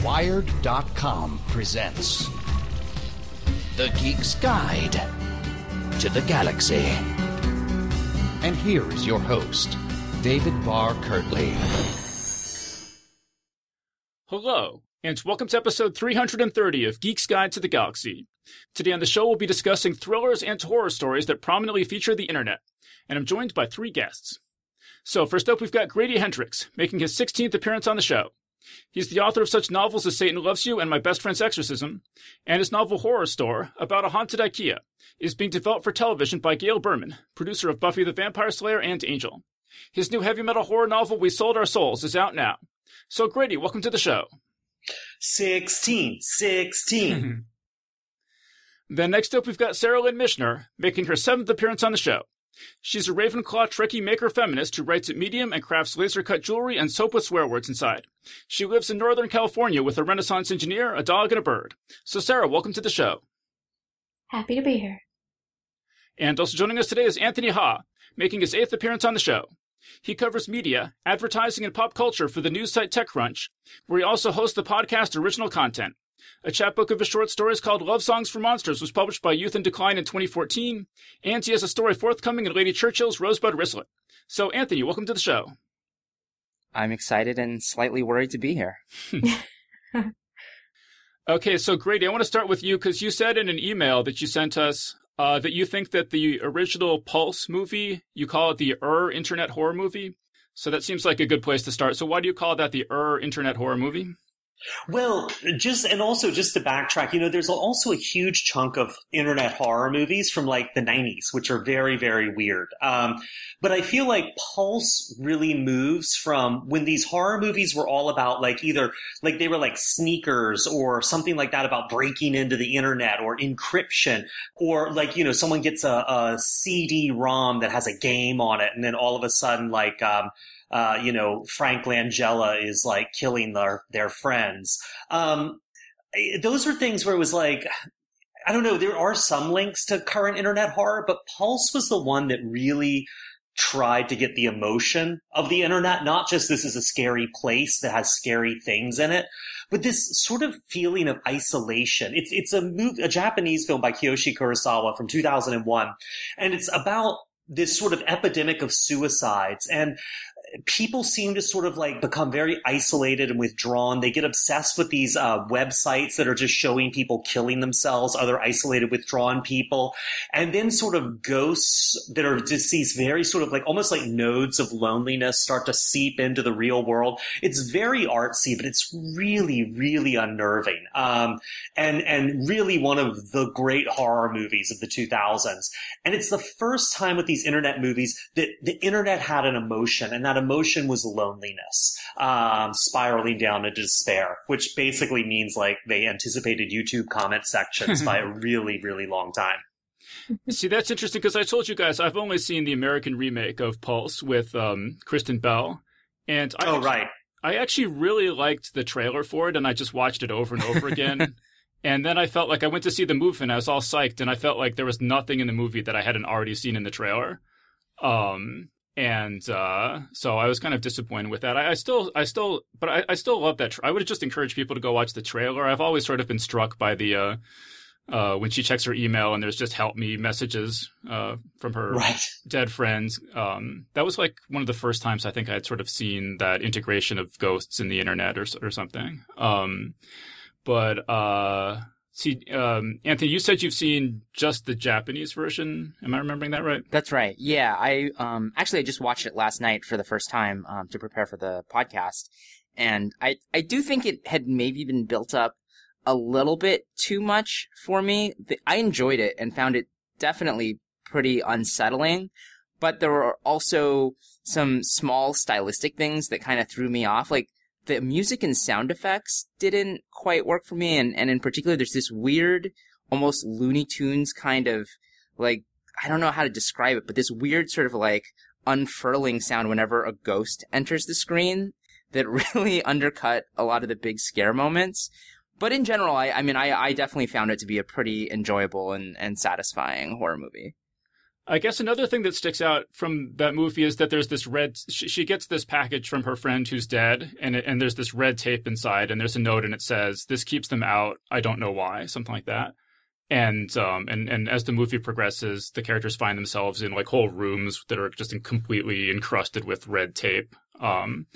Wired.com presents The Geek's Guide to the Galaxy. And here is your host, David Barr Kirtley. Hello, and welcome to episode 330 of Geek's Guide to the Galaxy. Today on the show, we'll be discussing thrillers and horror stories that prominently feature the internet, and I'm joined by three guests. So first up, we've got Grady Hendricks, making his 16th appearance on the show. He's the author of such novels as Satan Loves You and My Best Friend's Exorcism, and his novel Horror Store, about a haunted IKEA, is being developed for television by Gail Berman, producer of Buffy the Vampire Slayer and Angel. His new heavy metal horror novel, We Sold Our Souls, is out now. So Grady, welcome to the show. 16. Then next up, we've got Sara Lynn Michener, making her 7th appearance on the show. She's a Ravenclaw Trekkie maker feminist who writes at Medium and crafts laser-cut jewelry and soap with swear words inside. She lives in Northern California with a Renaissance engineer, a dog, and a bird. So Sarah, welcome to the show. Happy to be here. And also joining us today is Anthony Ha, making his 8th appearance on the show. He covers media, advertising, and pop culture for the news site TechCrunch, where he also hosts the podcast Original Content. A chapbook of his short stories called Love Songs for Monsters was published by Youth in Decline in 2014, and he has a story forthcoming in Lady Churchill's Rosebud Wristlet. So, Anthony, welcome to the show. I'm excited and slightly worried to be here. Okay, so Grady, I want to start with you, because you said in an email that you sent us that you think that the original Pulse movie, you call it the Internet Horror Movie. So that seems like a good place to start. So why do you call that the Internet Horror Movie? Well, just to backtrack, there's also a huge chunk of internet horror movies from like the 90s, which are very, very weird. But I feel like Pulse really moves from when these horror movies were all about like either like they were like sneakers or something like that about breaking into the internet or encryption, or like, someone gets a CD-ROM that has a game on it. And then all of a sudden, like, Frank Langella is like killing their friends. Those are things where it was like, I don't know, there are some links to current internet horror, but Pulse was the one that really tried to get the emotion of the internet, not just this is a scary place that has scary things in it, but this sort of feeling of isolation. It's a Japanese film by Kiyoshi Kurosawa from 2001, and it's about this sort of epidemic of suicides, and people seem to sort of like become very isolated and withdrawn. They get obsessed with these websites that are just showing people killing themselves, other isolated, withdrawn people. And then sort of ghosts that are just these very sort of like almost like nodes of loneliness start to seep into the real world. It's very artsy, but it's really, really unnerving. And really one of the great horror movies of the 2000s. And it's the first time with these internet movies that the internet had an emotion, and that emotion was loneliness, spiraling down into despair, which basically means like they anticipated YouTube comment sections by a really, really long time. See, that's interesting because I told you guys I've only seen the American remake of Pulse with Kristen Bell. And I actually really liked the trailer for it, and I just watched it over and over again. And then I felt like I went to see the movie and I was all psyched, and I felt like there was nothing in the movie that I hadn't already seen in the trailer. So I was kind of disappointed with that. I still love that. I would just encourage people to go watch the trailer. I've always sort of been struck by the, when she checks her email and there's just help me messages, from her dead friends. That was like one of the first times I think I had sort of seen that integration of ghosts in the internet or something. See, Anthony, you said you've seen just the Japanese version. Am I remembering that right? That's right. Yeah, I just watched it last night for the first time to prepare for the podcast, and I do think it had maybe been built up a little bit too much for me. I enjoyed it and found it definitely pretty unsettling, but there were also some small stylistic things that kind of threw me off, like the music and sound effects didn't quite work for me, and in particular, there's this weird, almost Looney Tunes kind of, like, I don't know how to describe it, but this weird sort of, like, unfurling sound whenever a ghost enters the screen that really undercut a lot of the big scare moments. But in general, I definitely found it to be a pretty enjoyable and satisfying horror movie. I guess another thing that sticks out from that movie is that there's this red. She gets this package from her friend who's dead, and there's this red tape inside, and there's a note, and it says, "This keeps them out. I don't know why," something like that. And as the movie progresses, the characters find themselves in like whole rooms that are just completely encrusted with red tape. And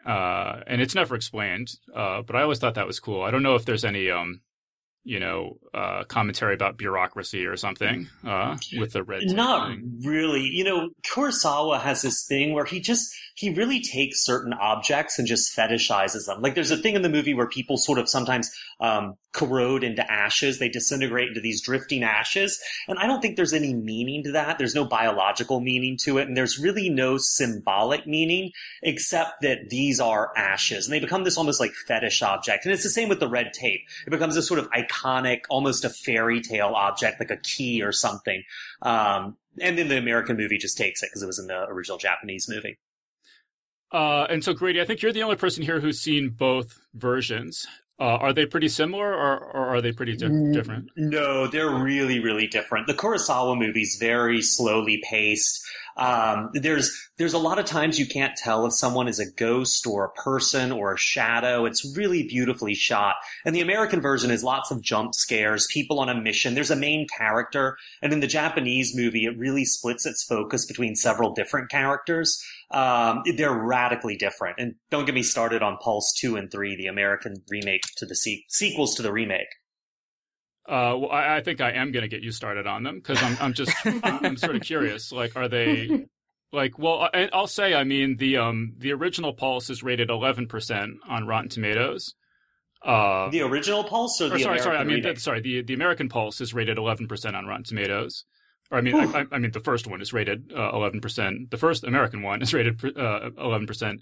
it's never explained. But I always thought that was cool. I don't know if there's any commentary about bureaucracy or something with the red tape Not thing. really. Kurosawa has this thing where he really takes certain objects and just fetishizes them. Like there's a thing in the movie where people sort of sometimes corrode into ashes. They disintegrate into these drifting ashes. And I don't think there's any meaning to that. There's no biological meaning to it. And there's really no symbolic meaning except that these are ashes. And they become this almost like fetish object. And it's the same with the red tape. It becomes this sort of iconic, almost a fairy tale object, like a key or something. And then the American movie just takes it because it was in the original Japanese movie. And so, Grady, I think you're the only person here who's seen both versions. Are they pretty similar, or are they pretty different? No, they're really, really different. The Kurosawa movie's very slowly paced. There's a lot of times you can't tell if someone is a ghost or a person or a shadow. It's really beautifully shot. And the American version is lots of jump scares, people on a mission. There's a main character. And in the Japanese movie, it really splits its focus between several different characters. They're radically different. And don't get me started on Pulse 2 and 3, the American remake to the sequels to the remake. Well, I think I am going to get you started on them because I'm sort of curious. Like, are they like? Well, I'll say, I mean, the original Pulse is rated 11% on Rotten Tomatoes. The original Pulse, or the American remake? The American Pulse is rated 11% on Rotten Tomatoes. Or I mean, the first one is rated 11%. The first American one is rated 11%.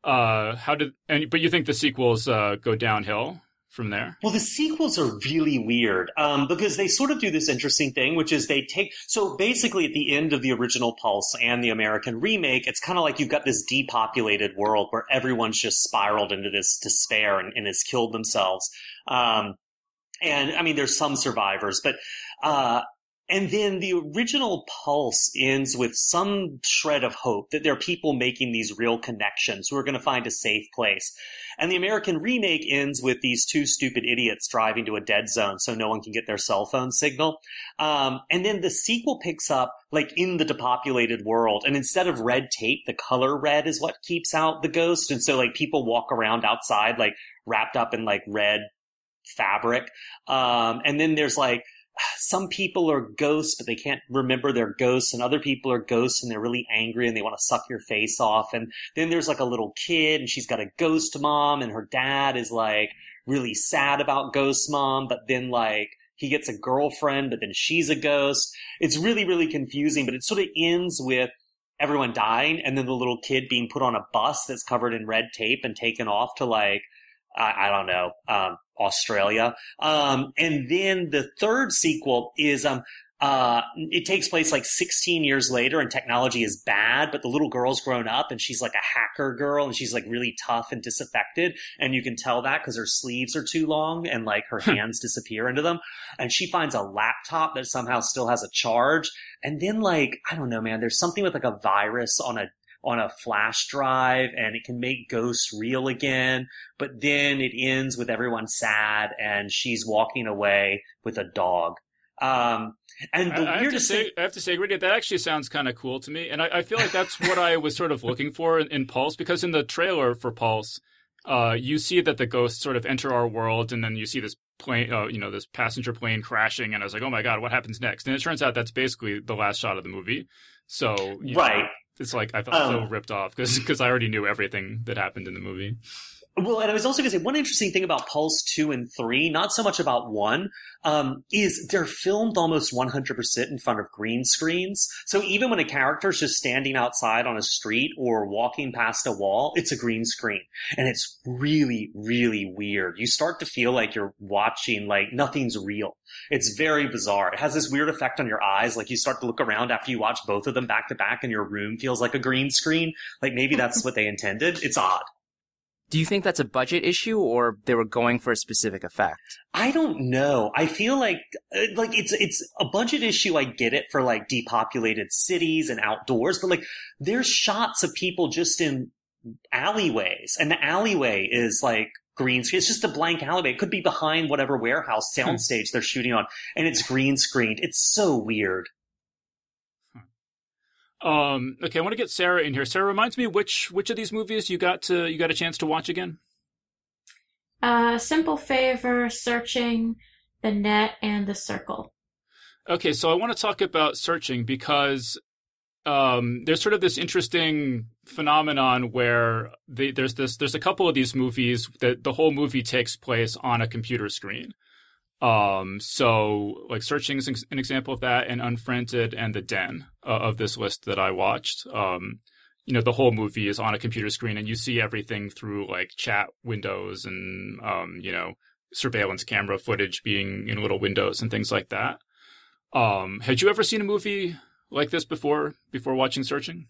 But you think the sequels go downhill from there? Well, the sequels are really weird because they sort of do this interesting thing, which is so basically at the end of the original Pulse and the American remake, it's kind of like you've got this depopulated world where everyone's just spiraled into this despair and has killed themselves. And I mean, there's some survivors, but and then the original Pulse ends with some shred of hope that there are people making these real connections who are going to find a safe place. And the American remake ends with these two stupid idiots driving to a dead zone so no one can get their cell phone signal. And then the sequel picks up like in the depopulated world. And instead of red tape, the color red is what keeps out the ghost. And so like people walk around outside like wrapped up in like red fabric. And then there's like, some people are ghosts, but they can't remember they're ghosts, and other people are ghosts, and they're really angry, and they want to suck your face off. And then there's like a little kid, and she's got a ghost mom, and her dad is like really sad about ghost mom, but then like he gets a girlfriend, but then she's a ghost. It's really, really confusing, but it sort of ends with everyone dying, and then the little kid being put on a bus that's covered in red tape and taken off to like, I don't know, Australia. And then the third sequel is, it takes place like 16 years later and technology is bad, but the little girl's grown up and she's like a hacker girl and she's like really tough and disaffected. And you can tell that because her sleeves are too long and like her hands disappear into them. And she finds a laptop that somehow still has a charge. And then like, I don't know, man, there's something with like a virus on a flash drive and it can make ghosts real again. But then it ends with everyone sad and she's walking away with a dog. And the weirdest thing, I have to say, Grady, that actually sounds kind of cool to me. And I feel like that's what I was sort of looking for in Pulse, because in the trailer for Pulse, you see that the ghosts sort of enter our world and then you see this plane, this passenger plane crashing. And I was like, oh my God, what happens next? And it turns out that's basically the last shot of the movie. So, right. It's like I felt so ripped off because I already knew everything that happened in the movie. Well, and I was also going to say one interesting thing about Pulse 2 and 3, not so much about 1, is they're filmed almost 100% in front of green screens. So even when a character is just standing outside on a street or walking past a wall, it's a green screen. And it's really, really weird. You start to feel like you're watching, like nothing's real. It's very bizarre. It has this weird effect on your eyes. Like you start to look around after you watch both of them back to back and your room feels like a green screen. Like maybe that's what they intended. It's odd. Do you think that's a budget issue, or they were going for a specific effect? I don't know. I feel like it's a budget issue. I get it for like depopulated cities and outdoors, but like there's shots of people just in alleyways, and the alleyway is like green screen. It's just a blank alleyway. It could be behind whatever warehouse soundstage they're shooting on, and it's green screened. It's so weird. Okay, I want to get Sarah in here. Sarah, reminds me which of these movies you got a chance to watch again? Simple Favor, Searching, The Net, and The Circle. Okay, so I want to talk about Searching because there's sort of this interesting phenomenon where there's a couple of these movies that the whole movie takes place on a computer screen. So like Searching is an example of that, and Unfriended and The Den of this list that I watched. The whole movie is on a computer screen, and you see everything through like chat windows and surveillance camera footage being in little windows and things like that. Had you ever seen a movie like this before watching Searching?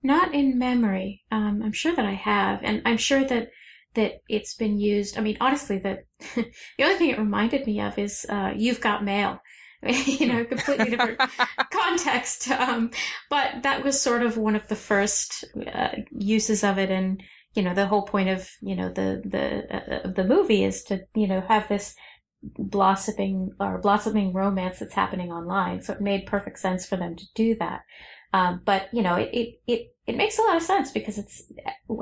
Not in memory. I'm sure that I have, and I'm sure that it's been used. I mean, honestly, the only thing it reminded me of is You've Got Mail. Completely different context. But that was sort of one of the first uses of it, and the whole point of the movie is to have this blossoming romance that's happening online. So it made perfect sense for them to do that. But it makes a lot of sense because it's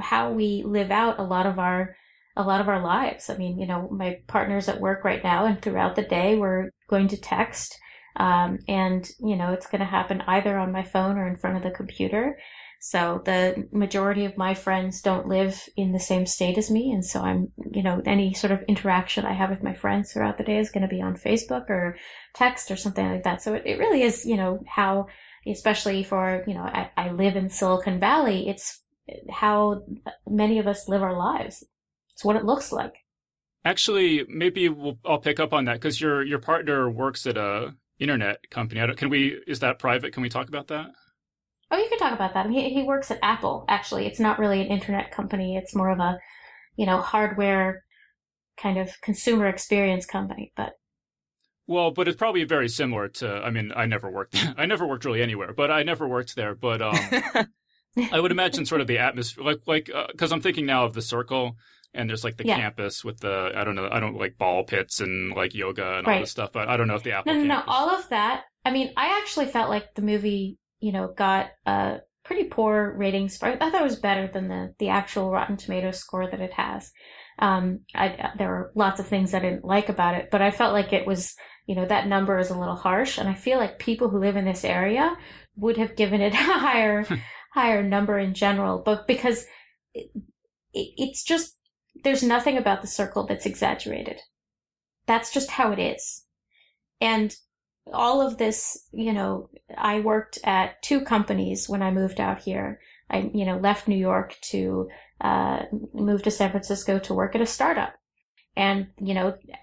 how we live out a lot of our lives. I mean, my partner's at work right now, and throughout the day we're going to text, and it's going to happen either on my phone or in front of the computer. So the majority of my friends don't live in the same state as me, and so I'm, any sort of interaction I have with my friends throughout the day is going to be on Facebook or text or something like that. So it really is, how, especially for, I live in Silicon Valley, it's how many of us live our lives. It's what it looks like. Actually, maybe I'll pick up on that because your partner works at a internet company. Is that private? Can we talk about that? Oh, you can talk about that. I mean, he works at Apple, actually. It's not really an internet company. It's more of a, hardware kind of consumer experience company, but. But it's probably very similar to, I mean, I never worked really anywhere, but I never worked there. But I would imagine sort of the atmosphere, because I'm thinking now of The Circle, and there's like the campus with the, I don't like ball pits and like yoga and all this stuff, but I don't know if the Apple campus. No, all of that. I mean, I actually felt like the movie, got pretty poor ratings. I thought it was better than the actual Rotten Tomatoes score that it has. There were lots of things I didn't like about it, but I felt like it was, that number is a little harsh, and I feel like people who live in this area would have given it a higher number in general, but because it's just, there's nothing about The Circle that's exaggerated. That's just how it is. And all of this, I worked at 2 companies when I moved out here. I, left New York to move to San Francisco to work at a startup. And,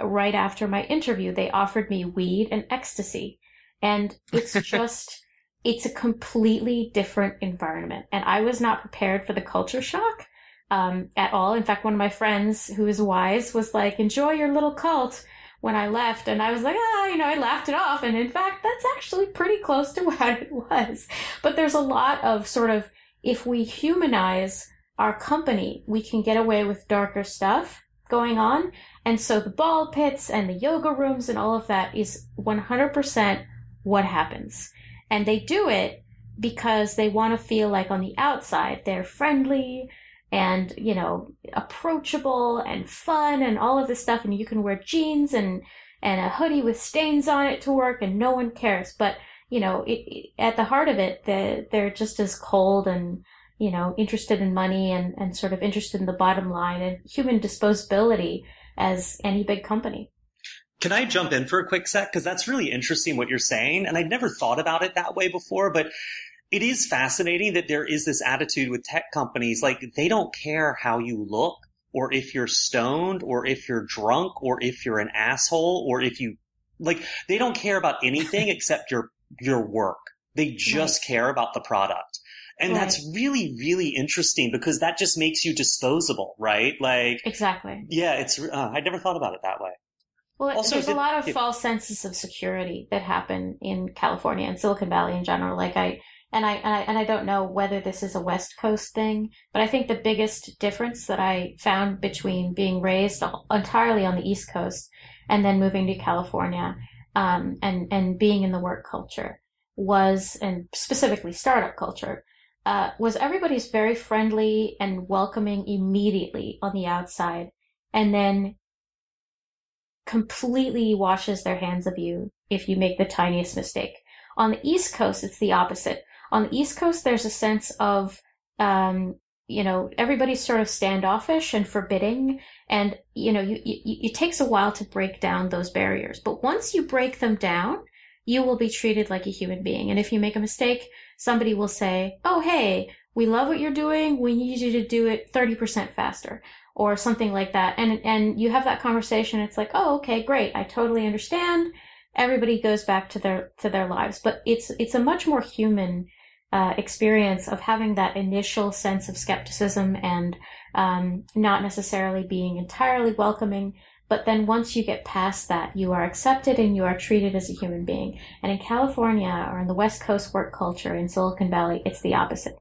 right after my interview, they offered me weed and ecstasy. And it's just, it's a completely different environment. And I was not prepared for the culture shock at all. In fact, one of my friends who is wise was like, enjoy your little cult when I left. And I was like, I laughed it off. And in fact, that's actually pretty close to what it was. But there's a lot of sort of, if we humanize our company, we can get away with darker stuff going on. And so the ball pits and the yoga rooms and all of that is 100% what happens. And they do it because they want to feel like on the outside, they're friendly and, approachable and fun and all of this stuff. And you can wear jeans and a hoodie with stains on it to work and no one cares. But, at the heart of it, they're just as cold and, interested in money and sort of interested in the bottom line and human disposability as any big company. Can I jump in for a quick sec? Because that's really interesting what you're saying. And I'd never thought about it that way before, but it is fascinating that there is this attitude with tech companies. Like, they don't care how you look or if you're stoned or if you're drunk or if you're an asshole or if you, they don't care about anything except your work. They just care about the product. And Right. that's really, really interesting because that just makes you disposable, right? Like, Exactly. yeah, I never thought about it that way. Well, Also, there's a lot of false senses of security that happen in California and Silicon Valley in general. Like I don't know whether this is a West Coast thing, but I think the biggest difference that I found between being raised entirely on the East Coast and then moving to California, and being in the work culture was, and specifically startup culture, was everybody's very friendly and welcoming immediately on the outside, and then completely washes their hands of you if you make the tiniest mistake. On the East Coast, it's the opposite. On the East Coast, there's a sense of, everybody's sort of standoffish and forbidding, and, it takes a while to break down those barriers. But once you break them down, you will be treated like a human being. And if you make a mistake, somebody will say, oh, hey, we love what you're doing. We need you to do it 30% faster, or something like that. And you have that conversation. It's like, oh, okay, great. I totally understand. Everybody goes back to their lives. But it's a much more human experience of having that initial sense of skepticism and not necessarily being entirely welcoming. But then once you get past that, you are accepted and you are treated as a human being. And in California or in the West Coast work culture in Silicon Valley, it's the opposite.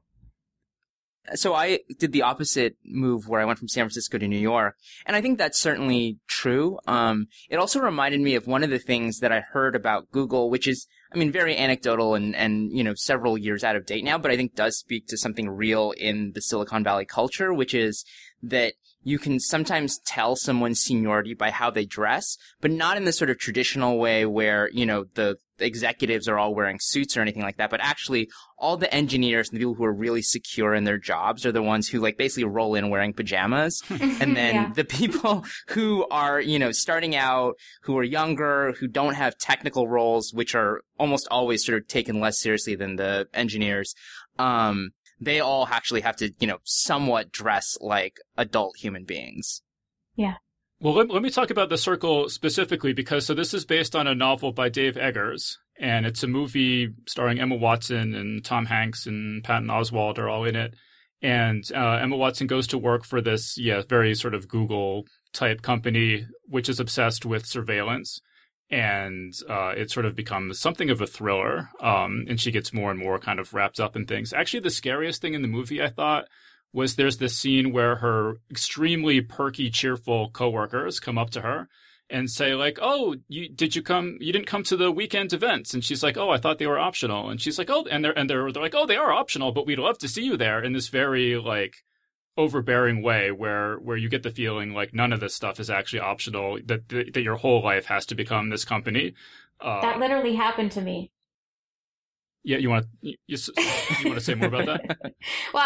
So I did the opposite move where I went from San Francisco to New York, and I think that's certainly true. It also reminded me of one of the things that I heard about Google, which is, very anecdotal and several years out of date now, but I think does speak to something real in the Silicon Valley culture, which is that you can sometimes tell someone's seniority by how they dress, but not in the sort of traditional way where, the executives are all wearing suits or anything like that, but actually all the engineers and the people who are really secure in their jobs are the ones who basically roll in wearing pajamas. And then the people who are, starting out, who are younger, who don't have technical roles, which are almost always sort of taken less seriously than the engineers, they all actually have to, somewhat dress like adult human beings. Yeah. Well, let me talk about The Circle specifically, because this is based on a novel by Dave Eggers, and it's a movie starring Emma Watson and Tom Hanks and Patton Oswalt are all in it. And Emma Watson goes to work for this, very sort of Google-type company, which is obsessed with surveillance. And it sort of becomes something of a thriller, and she gets more and more kind of wrapped up in things. Actually, the scariest thing in the movie, I thought, was there's this scene where her extremely perky, cheerful coworkers come up to her and say, like, oh, you didn't come to the weekend events. And she's like, oh, I thought they were optional. And she's like, oh, and they're like, oh, they are optional, but we'd love to see you there, in this very, overbearing way where you get the feeling like none of this stuff is actually optional, that your whole life has to become this company. That literally happened to me. Yeah, you want to say more about that? Well,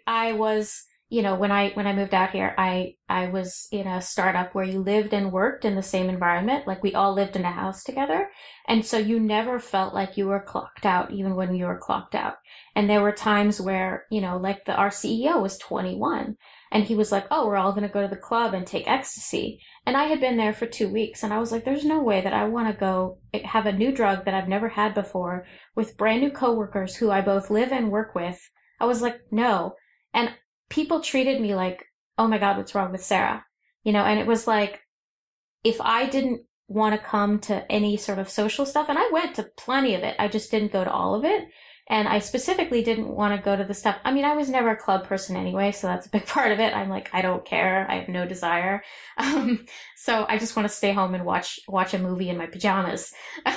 I was, when I moved out here, I was in a startup where you lived and worked in the same environment. Like, we all lived in a house together. And so you never felt like you were clocked out, even when you were clocked out. And there were times where, our CEO was 21 and he was like, oh, we're all going to go to the club and take ecstasy. And I had been there for 2 weeks and I was like, there's no way that I want to go have a new drug that I've never had before with brand new coworkers who I both live and work with. I was like, no. And people treated me like, oh my God, what's wrong with Sarah? And it was like, if I didn't want to come to any sort of social stuff, and I went to plenty of it, I just didn't go to all of it. And I specifically didn't want to go to the stuff. I was never a club person anyway, so that's a big part of it. I'm like, I don't care. I have no desire. So I just want to stay home and watch a movie in my pajamas. But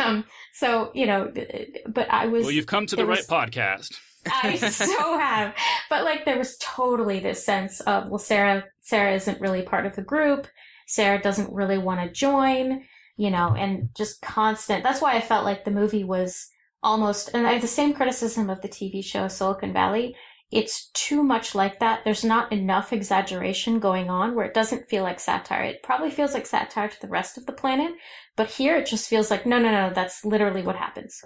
I was... Well, you've come to the right podcast. I so have. But there was totally this sense of, well, Sarah isn't really part of the group. Sarah doesn't really want to join, and just constant. That's why I felt like the movie was almost, and I have the same criticism of the TV show Silicon Valley. It's too much like that. There's not enough exaggeration going on where it doesn't feel like satire. It probably feels like satire to the rest of the planet, but here it just feels like, no, that's literally what happens.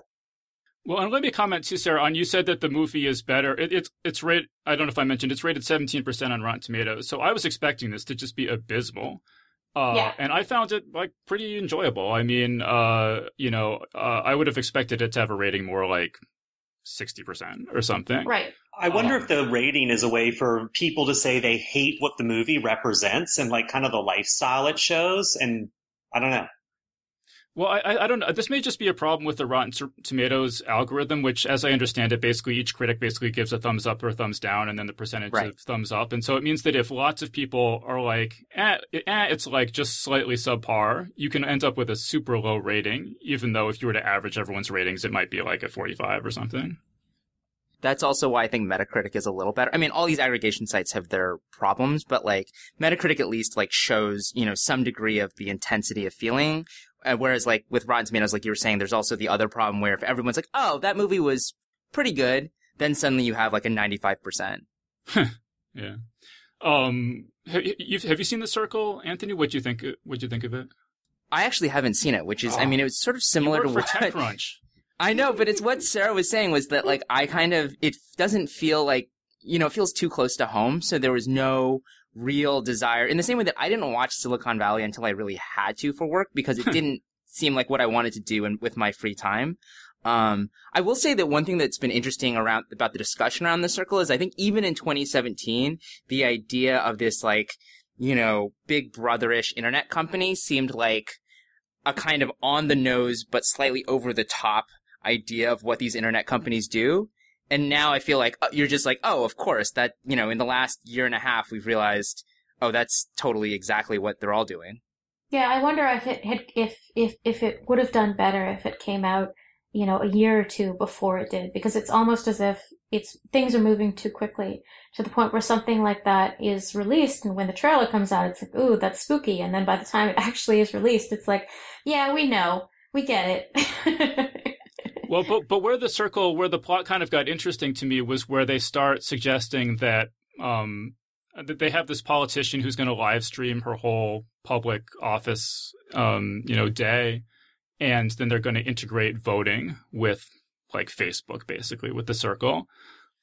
Well, and let me comment too, Sarah, on you said that the movie is better. It's rated, I don't know if I mentioned, it's rated 17% on Rotten Tomatoes. So I was expecting this to just be abysmal. And I found it pretty enjoyable. I would have expected it to have a rating more like 60% or something. Right. I wonder if the rating is a way for people to say they hate what the movie represents and like kind of the lifestyle it shows. And I don't know. Well, I don't know. This may just be a problem with the Rotten Tomatoes algorithm, which, as I understand it, basically each critic basically gives a thumbs up or a thumbs down, and then the percentage of thumbs up. And so it means that if lots of people are like, it's like just slightly subpar, you can end up with a super low rating, even though if you were to average everyone's ratings, it might be like a 45 or something. That's also why I think Metacritic is a little better. I mean, all these aggregation sites have their problems, but like Metacritic at least like shows, some degree of the intensity of feeling. Whereas like with Rotten Tomatoes, like you were saying, there's also the other problem where if everyone's like, oh, that movie was pretty good, then suddenly you have like a 95%. Yeah. Have you seen The Circle, Anthony? What'd you think of it? I actually haven't seen it, which is, I mean, it was sort of similar to what TechCrunch. I know, but it's what Sarah was saying was that like it doesn't feel like, it feels too close to home. So there was no real desire in the same way that I didn't watch Silicon Valley until I really had to for work because it didn't seem like what I wanted to do with my free time. I will say that one thing that's been interesting about the discussion around The Circle is I think even in 2017, the idea of this like, big brother-ish internet company seemed like a kind of on the nose, but slightly over the top idea of what these internet companies do. And now I feel like you're just like, oh, of course that, in the last year and a half, we've realized, oh, that's totally exactly what they're all doing. Yeah, I wonder if it would have done better if it came out, a year or two before it did, because it's almost as if things are moving too quickly to the point where something like that is released, and when the trailer comes out, it's like, ooh, that's spooky, and then by the time it actually is released, it's like, yeah, we know, we get it. Well, but where the plot kind of got interesting to me was where they start suggesting that they have this politician who's going to live stream her whole public office, day, and then they're going to integrate voting with like Facebook, basically, with The Circle,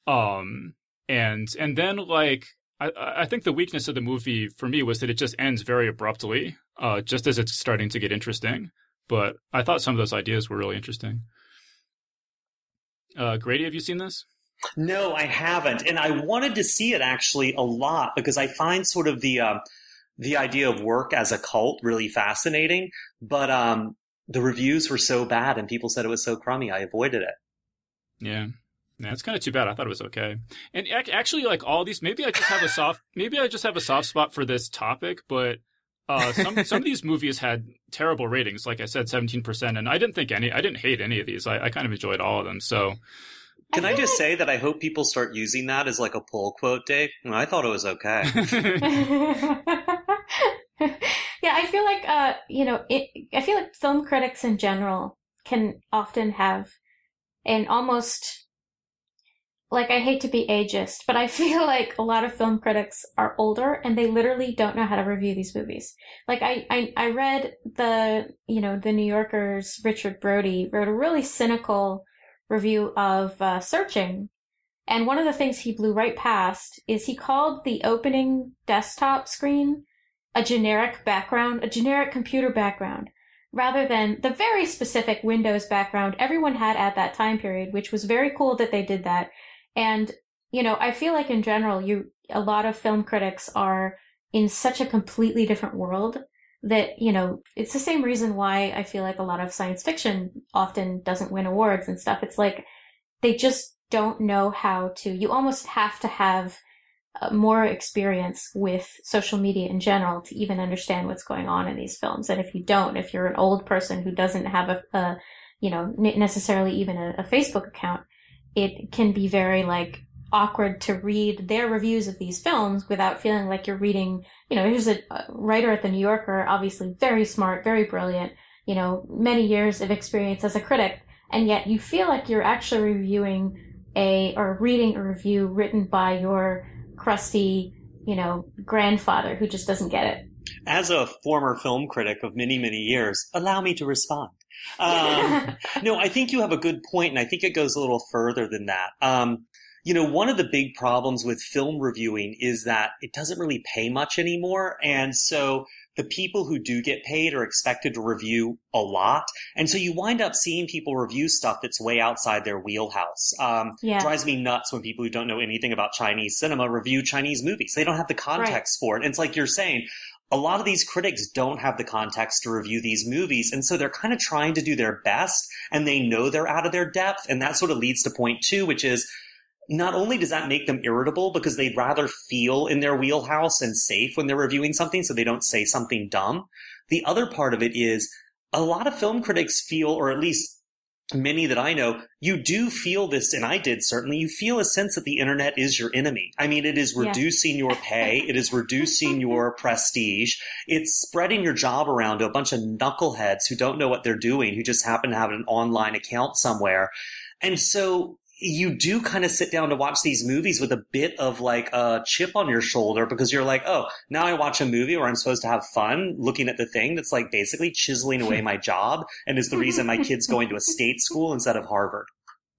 and then like I think the weakness of the movie for me was that it just ends very abruptly, just as it's starting to get interesting. But I thought some of those ideas were really interesting. Grady, have you seen this? No, I haven't. And I wanted to see it actually a lot because I find sort of the idea of work as a cult really fascinating. But the reviews were so bad and people said it was so crummy, I avoided it. Yeah, it's kind of too bad. I thought it was okay. And actually, like all these, maybe I just have a soft spot for this topic, but some of these movies had terrible ratings. Like I said, 17%, and I didn't hate any of these. I kind of enjoyed all of them. So, can I just say that I hope people start using that as like a pull quote, Dave? I thought it was okay. Yeah, I feel like I feel like film critics in general can often have an almost, like, I hate to be ageist, but I feel like a lot of film critics are older and they literally don't know how to review these movies. Like I read the New Yorker's Richard Brody wrote a really cynical review of Searching. And one of the things he blew right past is he called the opening desktop screen a generic background, a generic computer background, rather than the very specific Windows background everyone had at that time period, which was very cool that they did that. And, I feel like in general, a lot of film critics are in such a completely different world that, it's the same reason why I feel like a lot of science fiction often doesn't win awards and stuff. It's like they just don't know how to, you almost have to have more experience with social media in general to even understand what's going on in these films. And if you're an old person who doesn't have necessarily even a Facebook account, it can be very like awkward to read their reviews of these films without feeling like you're reading, here's a writer at the New Yorker, obviously very smart, very brilliant, many years of experience as a critic. And yet you feel like you're actually reading a review written by your crusty, grandfather who just doesn't get it. As a former film critic of many, many years, allow me to respond. No, I think you have a good point, and I think it goes a little further than that. One of the big problems with film reviewing is that it doesn't really pay much anymore. And so the people who do get paid are expected to review a lot. And so you wind up seeing people review stuff that's way outside their wheelhouse. Drives me nuts when people who don't know anything about Chinese cinema review Chinese movies. They don't have the context for it. And it's like you're saying, a lot of these critics don't have the context to review these movies. And so they're kind of trying to do their best, and they know they're out of their depth. And that sort of leads to point 2, which is, not only does that make them irritable because they'd rather feel in their wheelhouse and safe when they're reviewing something so they don't say something dumb. The other part of it is a lot of film critics feel, or at least many that I know, you do feel this, and I did certainly, you feel a sense that the internet is your enemy. I mean, it is reducing your pay. It is reducing your prestige. It's spreading your job around to a bunch of knuckleheads who don't know what they're doing, who just happen to have an online account somewhere. And so you do kind of sit down to watch these movies with a bit of like a chip on your shoulder because you're like, oh, now I watch a movie where I'm supposed to have fun looking at the thing that's like basically chiseling away my job and is the reason my kid's going to a state school instead of Harvard.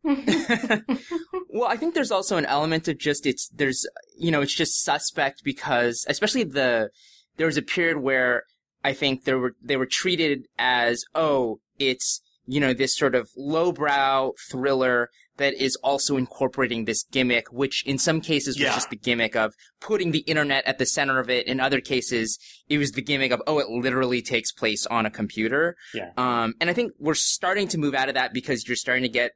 Well, I think there's also an element of just, it's just suspect because especially there was a period where I think they were treated as, oh, it's, this sort of lowbrow thriller that is also incorporating this gimmick, which in some cases was just the gimmick of putting the internet at the center of it. In other cases, it was the gimmick of, oh, it literally takes place on a computer. Yeah. And I think we're starting to move out of that because you're starting to get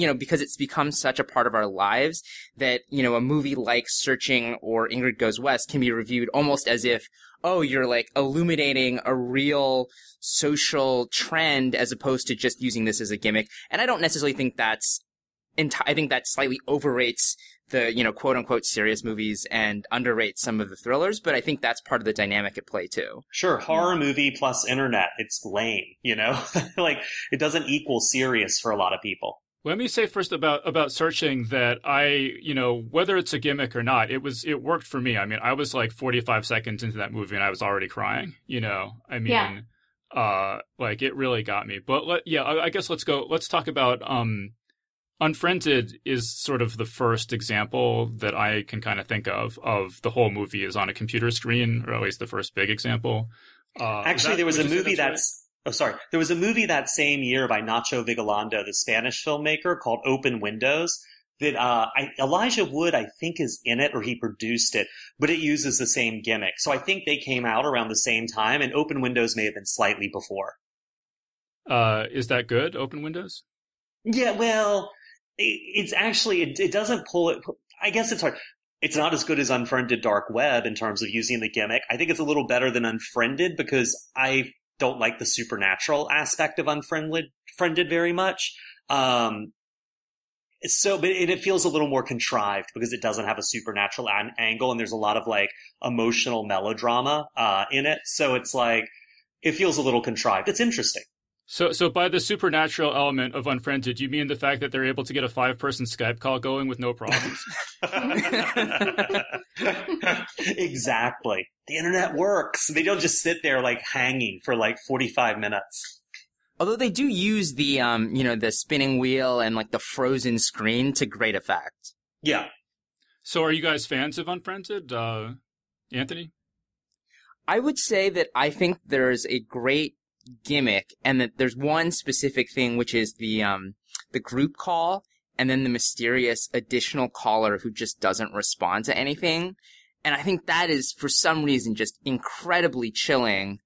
because it's become such a part of our lives that, a movie like Searching or Ingrid Goes West can be reviewed almost as if, oh, you're like illuminating a real social trend as opposed to just using this as a gimmick. And I don't necessarily think I think that slightly overrates the, quote unquote serious movies and underrates some of the thrillers, but I think that's part of the dynamic at play too. Sure. Horror movie plus internet. It's lame, like it doesn't equal serious for a lot of people. Let me say first about Searching that whether it's a gimmick or not, it worked for me. I mean, I was like 45 seconds into that movie and I was already crying, like it really got me. But I guess let's talk about, Unfriended is sort of the first example that I can kind of think of the whole movie is on a computer screen, or at least the first big example. Actually, there was a movie there was a movie that same year by Nacho Vigalondo, the Spanish filmmaker, called Open Windows that Elijah Wood, I think, is in it, or he produced it, but it uses the same gimmick. So I think they came out around the same time, and Open Windows may have been slightly before. Is that good, Open Windows? Yeah, well, it's actually, it doesn't pull it. I guess it's hard. It's not as good as Unfriended Dark Web in terms of using the gimmick. I think it's a little better than Unfriended because I don't like the supernatural aspect of Unfriended very much. But it feels a little more contrived because it doesn't have a supernatural angle, and there's a lot of like emotional melodrama in it. So it's like it feels a little contrived. It's interesting. So by the supernatural element of Unfriended, you mean the fact that they're able to get a 5-person Skype call going with no problems? Exactly. The internet works. They don't just sit there like hanging for like 45 minutes. Although they do use the, the spinning wheel and like the frozen screen to great effect. Yeah. So are you guys fans of Unfriended, Anthony? I would say that I think there's a great gimmick, and that there's one specific thing, which is the group call, and then the mysterious additional caller who just doesn't respond to anything. And I think that is, for some reason, just incredibly chilling.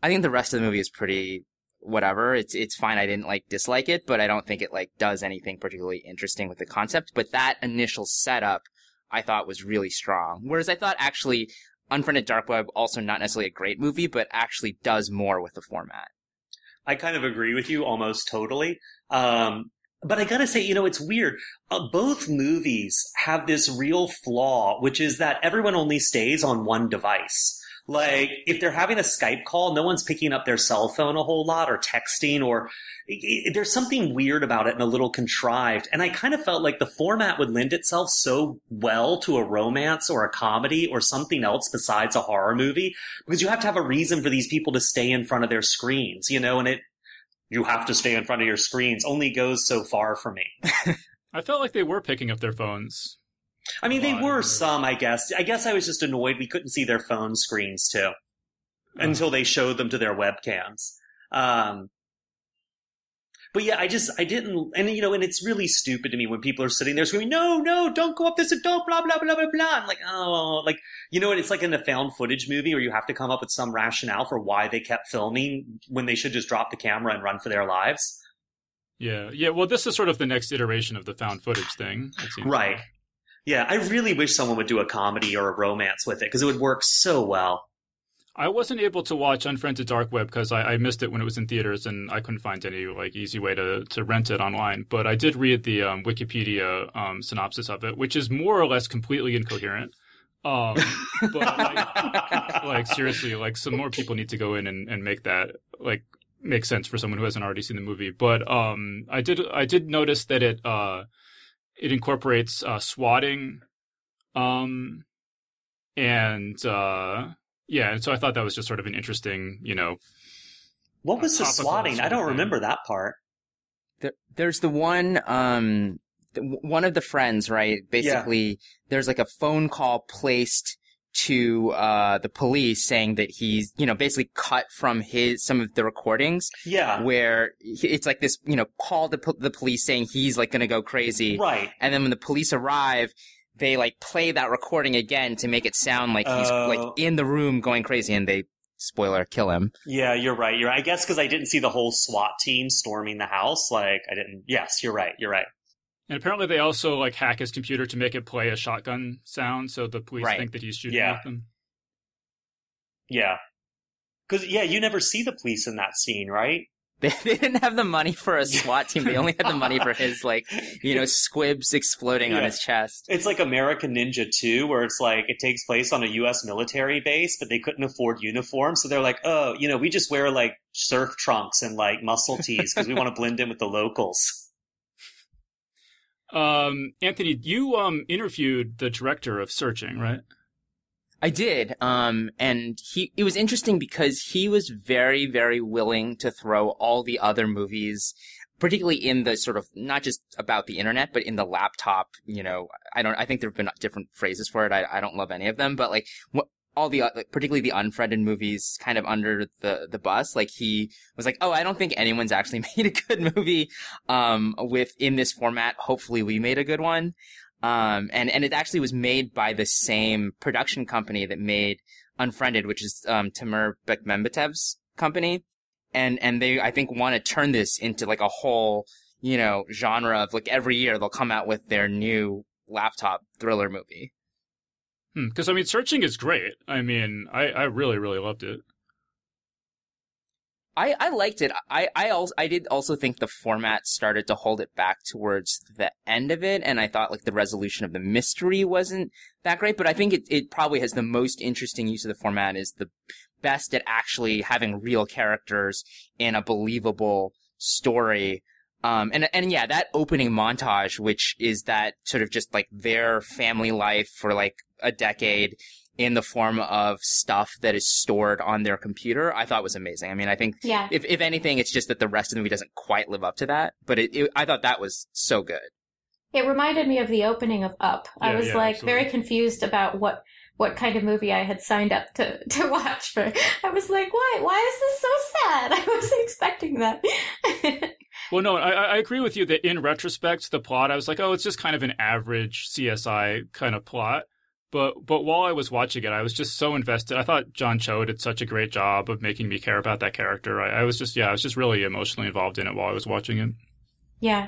I think the rest of the movie is pretty whatever. It's fine. I didn't dislike it, but I don't think it does anything particularly interesting with the concept. But that initial setup I thought was really strong. Whereas I thought actually Unfriended Dark Web, also not necessarily a great movie, but actually does more with the format. I kind of agree with you almost totally. But I gotta say, it's weird. Both movies have this real flaw, which is that everyone only stays on one device. Like, if they're having a Skype call, no one's picking up their cell phone a whole lot or texting, or there's something weird about it and a little contrived. And I kind of felt like the format would lend itself so well to a romance or a comedy or something else besides a horror movie, because you have to have a reason for these people to stay in front of their screens, and you have to stay in front of your screens only goes so far for me. I felt like they were picking up their phones. I mean, they were some, I guess. I guess I was just annoyed we couldn't see their phone screens, too. until they showed them to their webcams. But yeah, I didn't, and and it's really stupid to me when people are sitting there screaming, no, don't go up this, and don't, blah, blah, blah, blah, blah. I'm like, oh, like, it's like in a found footage movie where you have to come up with some rationale for why they kept filming when they should just drop the camera and run for their lives. Yeah. Well, this is sort of the next iteration of the found footage thing. It seems right. Like. Yeah, I really wish someone would do a comedy or a romance with it because it would work so well. I wasn't able to watch Unfriended Dark Web because I missed it when it was in theaters and I couldn't find any easy way to rent it online. But I did read the Wikipedia synopsis of it, which is more or less completely incoherent. But seriously, some more people need to go in and make that make sense for someone who hasn't already seen the movie. But I did notice that it incorporates swatting, yeah, and so I thought that was just sort of an interesting, What was the swatting? I don't remember that part. There's the one, one of the friends, right? Basically, there's a phone call placed to the police saying that he's, basically cut from some of the recordings. Yeah. Where it's like this, call to the police saying he's going to go crazy. Right. And then when the police arrive, they play that recording again to make it sound like he's in the room going crazy, and they, spoiler, kill him. Yeah, you're right. I guess because I didn't see the whole SWAT team storming the house. I didn't. Yes, you're right. And apparently they also hack his computer to make it play a shotgun sound, so the police think that he's shooting at them. Yeah. Because you never see the police in that scene, right? They didn't have the money for a SWAT team. They only had the money for his, squibs exploding on his chest. It's like American Ninja 2, where it's it takes place on a U.S. military base, but they couldn't afford uniforms. So they're like, oh, we just wear, surf trunks and, muscle tees because we want to blend in with the locals. Anthony, you interviewed the director of Searching, right? I did, and it was interesting because he was very, very willing to throw all the other movies, particularly in the sort of, not just about the internet, but in the laptop, I think there have been different phrases for it. I don't love any of them, but all the, particularly the Unfriended movies kind of under the bus. He was like, oh, I don't think anyone's actually made a good movie, in this format. Hopefully we made a good one. And it actually was made by the same production company that made Unfriended, which is, Timur Bekmambetev's company. And they, I think, want to turn this into a whole, genre of every year they'll come out with their new laptop thriller movie. Because, Searching is great. I really, really loved it. I liked it. I did also think the format started to hold it back towards the end of it, and I thought the resolution of the mystery wasn't that great, but I think it probably has the most interesting use of the format, is the best at actually having real characters in a believable story. And yeah, that opening montage, which is that sort of just their family life for a decade in the form of stuff that is stored on their computer, I thought was amazing. I think if anything, it's just that the rest of the movie doesn't quite live up to that, but I thought that was so good. It reminded me of the opening of Up. I was very confused about what kind of movie I had signed up to watch for. I was like, why is this so sad? I wasn't expecting that. Well, no, I agree with you that in retrospect, the plot, I was like, oh, it's just kind of an average CSI kind of plot. But while I was watching it, I was just so invested. I thought John Cho did such a great job of making me care about that character. I was just really emotionally involved in it while I was watching it. Yeah.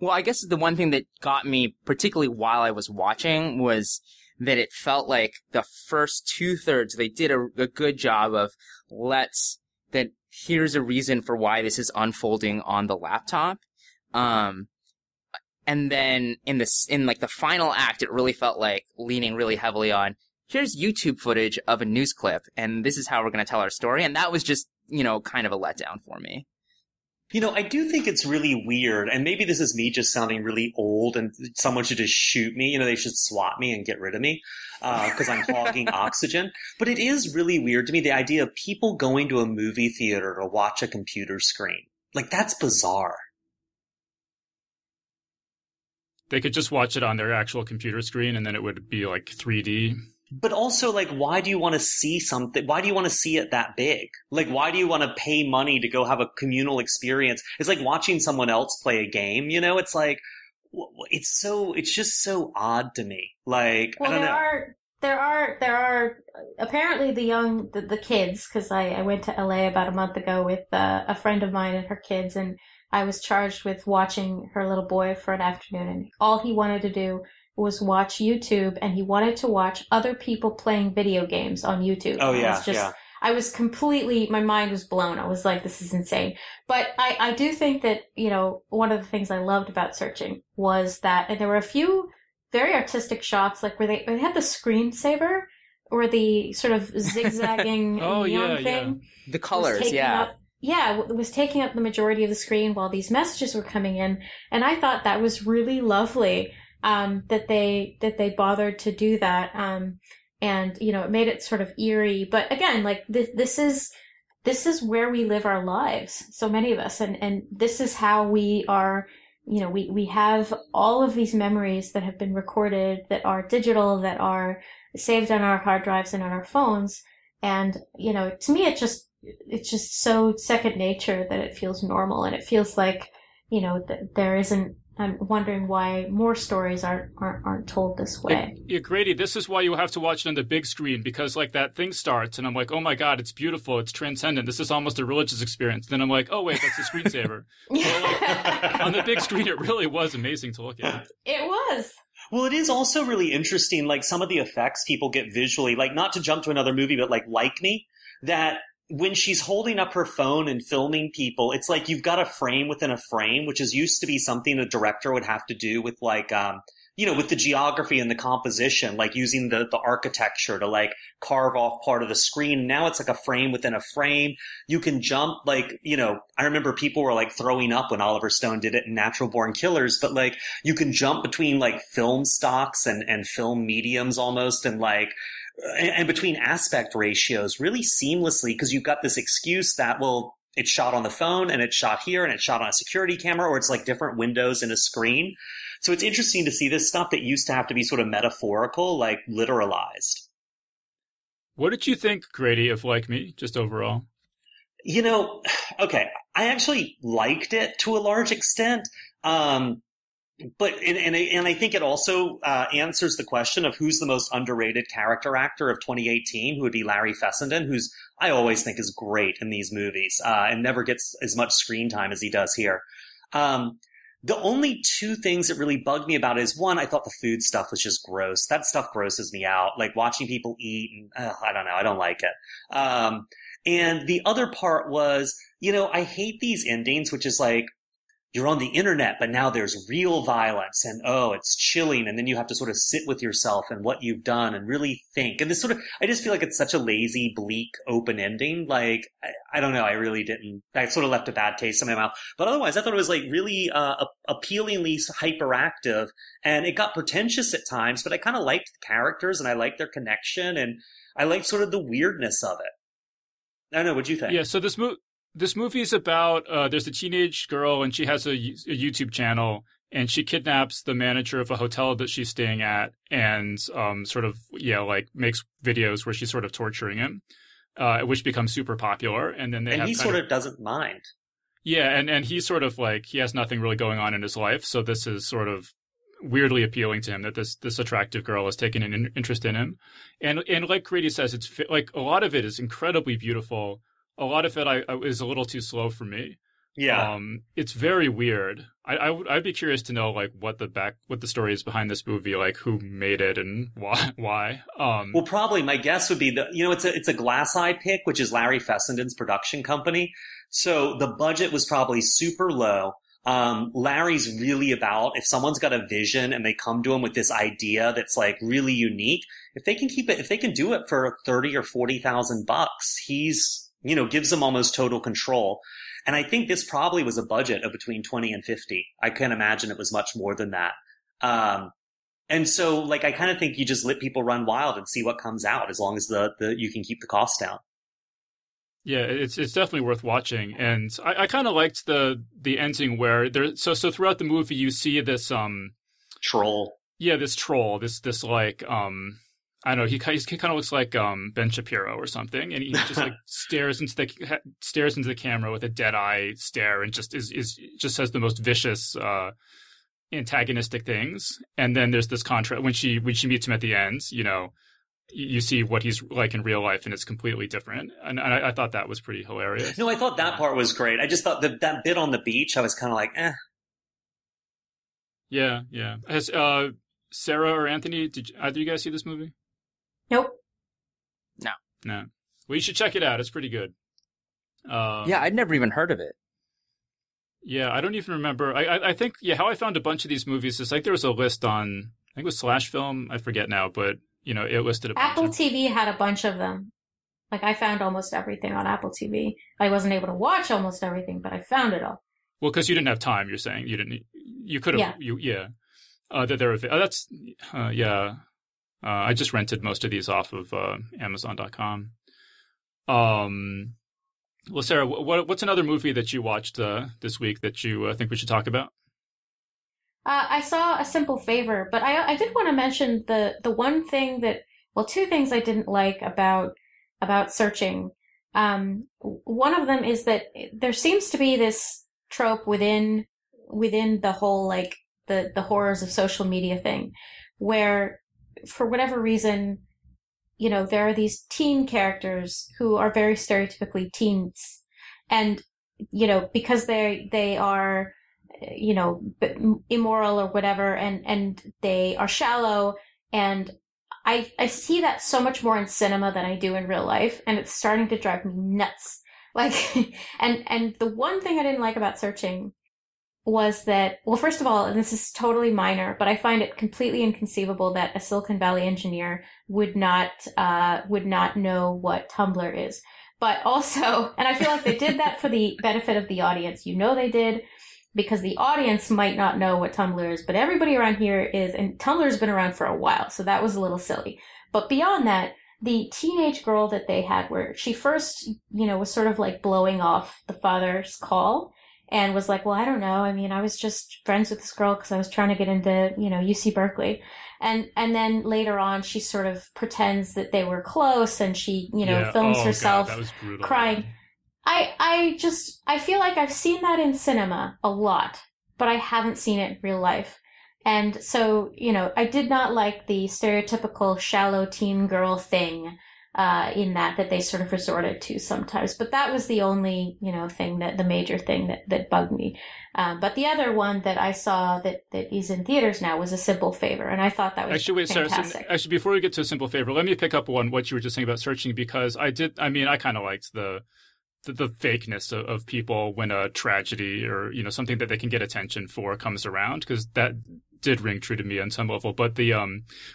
Well, I guess the one thing that got me, particularly while I was watching, was that it felt like the first 2/3, they did a good job of here's a reason for why this is unfolding on the laptop. And then in the final act, it really felt like leaning really heavily on, here's YouTube footage of a news clip, and this is how we're going to tell our story. And that was just, kind of a letdown for me. I do think it's really weird, and maybe this is me just sounding really old and someone should just shoot me. They should swat me and get rid of me because I'm hogging oxygen. But it is really weird to me, the idea of people going to a movie theater to watch a computer screen. That's bizarre. They could just watch it on their actual computer screen, and then it would be 3D. But also, like, why do you want to see something? Why do you want to see it that big? Like, why do you want to pay money to go have a communal experience? It's like watching someone else play a game, you know? It's like, it's just so odd to me. Like, well, I don't know. There are apparently the kids, because I went to LA about a month ago with a friend of mine and her kids, and I was charged with watching her little boy for an afternoon, and all he wanted to do was watch YouTube, and he wanted to watch other people playing video games on YouTube. Oh, yeah, yeah. I was my mind was blown. I was like, this is insane. But I do think that, one of the things I loved about Searching was that, and there were a few very artistic shots, like where they had the screensaver, or the sort of zigzagging neon thing. The colors, it was taking up the majority of the screen while these messages were coming in. And I thought that was really lovely, that they bothered to do that. And, it made it sort of eerie. But again, like this is where we live our lives. So many of us. And this is how we are, we have all of these memories that have been recorded, that are digital, that are saved on our hard drives and on our phones. And, to me, it's just so second nature that it feels normal. And it feels like, there isn't, I'm wondering why more stories aren't told this way. Yeah, Grady, this is why you have to watch it on the big screen, because like that thing starts and I'm like, oh my God, it's beautiful. It's transcendent. This is almost a religious experience. Then I'm like, oh wait, that's a screensaver. So, like, on the big screen, it really was amazing to look at. It was. Well, it is also really interesting, like some of the effects people get visually, like not to jump to another movie, but like Me, that when she's holding up her phone and filming people, it's like you've got a frame within a frame, which is used to be something a director would have to do with like, with the geography and the composition, like using the architecture to like carve off part of the screen. Now it's like a frame within a frame. You can jump like, I remember people were like throwing up when Oliver Stone did it in Natural Born Killers, but like you can jump between like film stocks and film mediums almost, and like, and between aspect ratios really seamlessly, because you've got this excuse that, well, it's shot on the phone and it's shot here and it's shot on a security camera, or it's like different windows in a screen. So it's interesting to see this stuff that used to have to be sort of metaphorical, like literalized. What did you think, Grady, of Like Me, just overall? Okay, I actually liked it to a large extent. But I think it also answers the question of who's the most underrated character actor of 2018, who would be Larry Fessenden, who's I always think is great in these movies and never gets as much screen time as he does here. The only two things that really bugged me about it is, one, I thought the food stuff was just gross. That stuff grosses me out. Like watching people eat, and I don't know, I don't like it. And the other part was, I hate these endings, which is like, you're on the internet, but now there's real violence and, oh, it's chilling. And then you have to sort of sit with yourself and what you've done and really think. And this sort of, I just feel like it's such a lazy, bleak, open ending. Like, I don't know. I really didn't, I sort of left a bad taste in my mouth. But otherwise, I thought it was like really appealingly hyperactive, and it got pretentious at times, but I kind of liked the characters and I liked their connection, and I liked sort of the weirdness of it. I don't know. What'd you think? Yeah. So this movie is about, there's a teenage girl and she has a YouTube channel, and she kidnaps the manager of a hotel that she's staying at and makes videos where she's sort of torturing him, which becomes super popular. And then he sort of doesn't mind. Yeah, and he's sort of like, he has nothing really going on in his life, so this is sort of weirdly appealing to him that this attractive girl is taking an interest in him. And like Grady says, it's like a lot of it is incredibly beautiful. A lot of it is a little too slow for me. Yeah. It's very weird. I'd be curious to know like what the story is behind this movie, like who made it and why. Well, probably my guess would be it's a Glass Eye pick, which is Larry Fessenden's production company. So the budget was probably super low. Larry's really about, if someone's got a vision and they come to him with this idea that's like really unique, if they can do it for $30,000 or $40,000, he's, gives them almost total control. And I think this probably was a budget of between 20 and 50. I can't imagine it was much more than that. And so like, I kind of think you just let people run wild and see what comes out, as long as you can keep the cost down. Yeah, it's definitely worth watching. And I kind of liked the ending where so throughout the movie you see this, troll. Yeah, this troll, this like, I don't know. He kind of looks like Ben Shapiro or something, and he just like stares into the camera with a dead eye stare, and just just says the most vicious, antagonistic things. And then there's this contrast when she meets him at the end. You know, you see what he's like in real life, and it's completely different. And I thought that was pretty hilarious. No, I thought that part was great. I just thought that bit on the beach, I was kind of like, eh. Yeah. Has Sarah or Anthony, did either of you guys see this movie? Nope. No. Well, you should check it out. It's pretty good. Yeah, I'd never even heard of it. Yeah, I don't even remember. I think, how I found a bunch of these movies is like there was a list on, I think it was Slash Film. I forget now, but, you know, it listed a bunch. Apple TV had a bunch of them. Like, I found almost everything on Apple TV. I wasn't able to watch almost everything, but I found it all. Well, because you didn't have time, you're saying. You could have, yeah. I just rented most of these off of Amazon.com. Well, Sarah, what's another movie that you watched this week that you think we should talk about? I saw A Simple Favor, but I did want to mention the one thing two things I didn't like about Searching. One of them is that there seems to be this trope within the whole, like, the horrors of social media thing, where for whatever reason, you know, there are these teen characters who are very stereotypically teens, and, you know, because they are, you know, immoral or whatever, and they are shallow, and I see that so much more in cinema than I do in real life, and it's starting to drive me nuts. Like, and the one thing I didn't like about Searching was that, well, first of all, and this is totally minor, but I find it completely inconceivable that a Silicon Valley engineer would not know what Tumblr is. But also, and I feel like they did that for the benefit of the audience. You know they did, because the audience might not know what Tumblr is, but everybody around here is, and Tumblr's been around for a while, so that was a little silly. But beyond that, the teenage girl that they had, where she first, you know, was sort of like blowing off the father's call, and was like, well, I don't know. I mean, I was just friends with this girl because I was trying to get into, you know, UC Berkeley. And then later on, she sort of pretends that they were close, and she, you know, films herself crying. I feel like I've seen that in cinema a lot, but I haven't seen it in real life. And so, you know, I did not like the stereotypical shallow teen girl thing in that they sort of resorted to sometimes. But that was the only, you know, thing the major thing that bugged me. But the other one that I saw that is in theaters now was A Simple Favor, and I thought that was fantastic. Sarah, before we get to A Simple Favor, let me pick up on what you were just saying about Searching, because I kind of liked the fakeness of people when a tragedy or, you know, something that they can get attention for comes around, because that did ring true to me on some level. But the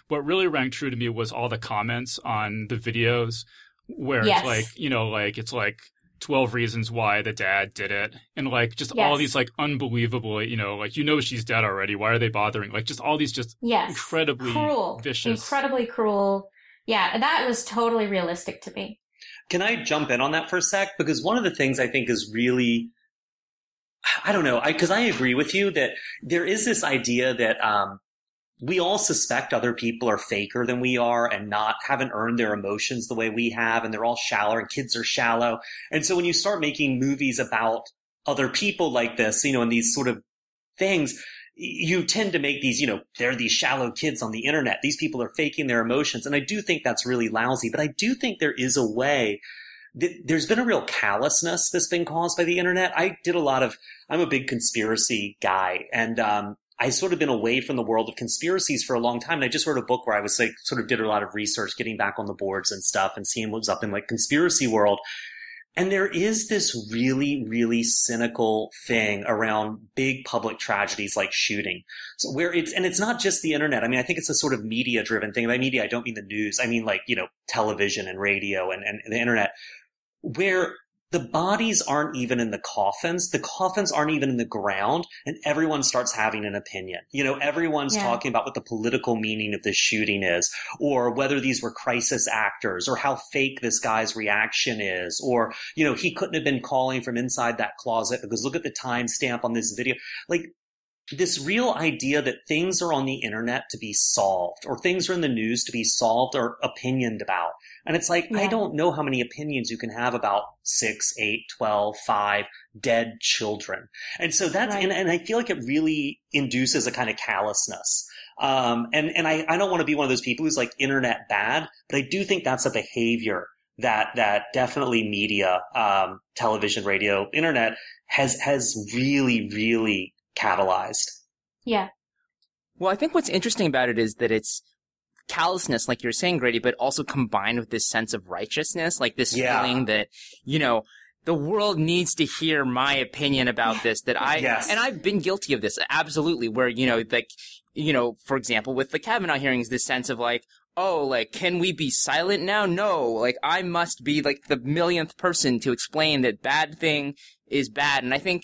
what really rang true to me was all the comments on the videos where it's like, you know, like it's like 12 reasons why the dad did it, and like just all these like unbelievable, you know, like, you know, she's dead already, why are they bothering, like just all these just incredibly cruel, vicious, incredibly cruel. Yeah, that was totally realistic to me. Can I jump in on that for a sec? Because one of the things I think is really, I don't know, because I agree with you that there is this idea that we all suspect other people are faker than we are and haven't earned their emotions the way we have, and they're all shallow, and kids are shallow. And so when you start making movies about other people like this, you know, and these sort of things, you tend to make these, you know, they're these shallow kids on the internet. These people are faking their emotions. And I do think that's really lousy, but I do think there is a way that there's been a real callousness that's been caused by the internet. I'm a big conspiracy guy, and I sort of been away from the world of conspiracies for a long time. And I just wrote a book where I was like, sort of did a lot of research, getting back on the boards and stuff and seeing what was up in like conspiracy world. And there is this really, really cynical thing around big public tragedies like shooting. So it's not just the internet. I mean, I think it's a sort of media driven thing. By media, I don't mean the news. I mean, like, you know, television and radio and the internet, where the bodies aren't even in the coffins. The coffins aren't even in the ground, and everyone starts having an opinion. You know, everyone's talking about what the political meaning of this shooting is, or whether these were crisis actors, or how fake this guy's reaction is, or, you know, he couldn't have been calling from inside that closet because look at the timestamp on this video. Like, this real idea that things are on the internet to be solved, or things are in the news to be solved or opinioned about. And it's like, I don't know how many opinions you can have about 6, 8, 12, 5 dead children. And so that's, and I feel like it really induces a kind of callousness. And I don't want to be one of those people who's like internet bad, but I do think that's a behavior that definitely media, television, radio, internet has really, really catalyzed. Yeah. Well, I think what's interesting about it is that it's callousness, like you're saying, Grady, but also combined with this sense of righteousness, like this feeling that, you know, the world needs to hear my opinion about this, that and I've been guilty of this, absolutely, where, you know, like, you know, for example, with the Kavanaugh hearings, this sense of like, oh, like, can we be silent now? No, like, I must be like the millionth person to explain that bad thing is bad. And I think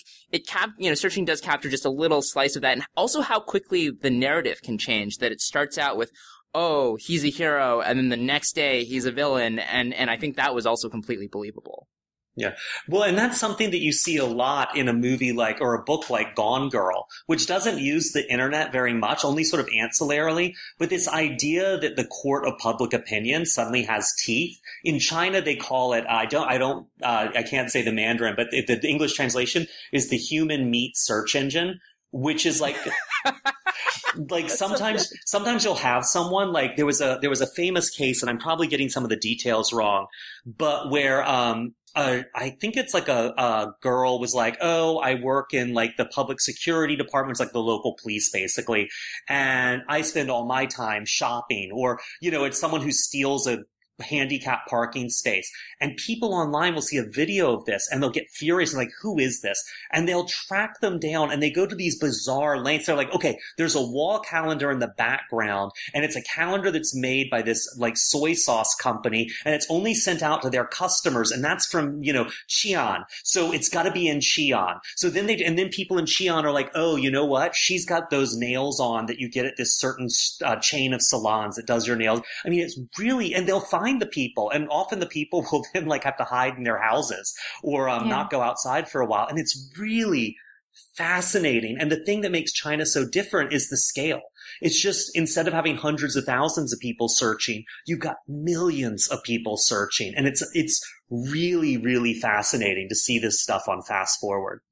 searching does capture just a little slice of that, and also how quickly the narrative can change, that it starts out with, oh, he's a hero, and then the next day he's a villain, and I think that was also completely believable. Yeah. Well, and that's something that you see a lot in a movie like, or a book like Gone Girl, which doesn't use the internet very much, only sort of ancillarily, but this idea that the court of public opinion suddenly has teeth. In China, they call it, I can't say the Mandarin, but the English translation is the human meat search engine, which is like, like sometimes you'll have someone, like there was a famous case, and I'm probably getting some of the details wrong, but where, I think it's like a girl was like, oh, I work in like the public security departments, like the local police basically, and I spend all my time shopping, or, you know, it's someone who steals a handicap parking space, and people online will see a video of this and they'll get furious and like, who is this? And they'll track them down, and they go to these bizarre lengths. They're like, okay, there's a wall calendar in the background, and it's a calendar that's made by this like soy sauce company, and it's only sent out to their customers, and that's from, you know, Xi'an, so it's got to be in Xi'an. So then then people in Xi'an are like, oh, you know what, she's got those nails on that you get at this certain chain of salons that does your nails. I mean, it's really, and they'll find the people, and often the people will then like have to hide in their houses, or not go outside for a while. And it's really fascinating. And the thing that makes China so different is the scale. It's just, instead of having hundreds of thousands of people searching, you've got millions of people searching. And it's really, really fascinating to see this stuff on fast forward.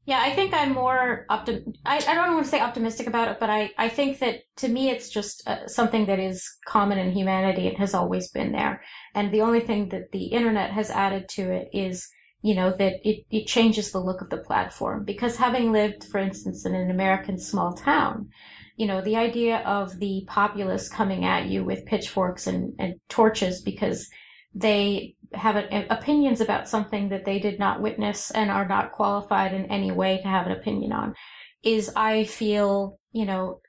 Yeah, I think I'm more I don't want to say optimistic about it, but I think that to me it's just something that is common in humanity and has always been there. And the only thing that the internet has added to it is, you know, that it changes the look of the platform. Because having lived, for instance, in an American small town, you know, the idea of the populace coming at you with pitchforks and torches because they have opinions about something that they did not witness and are not qualified in any way to have an opinion on is, I feel, you know,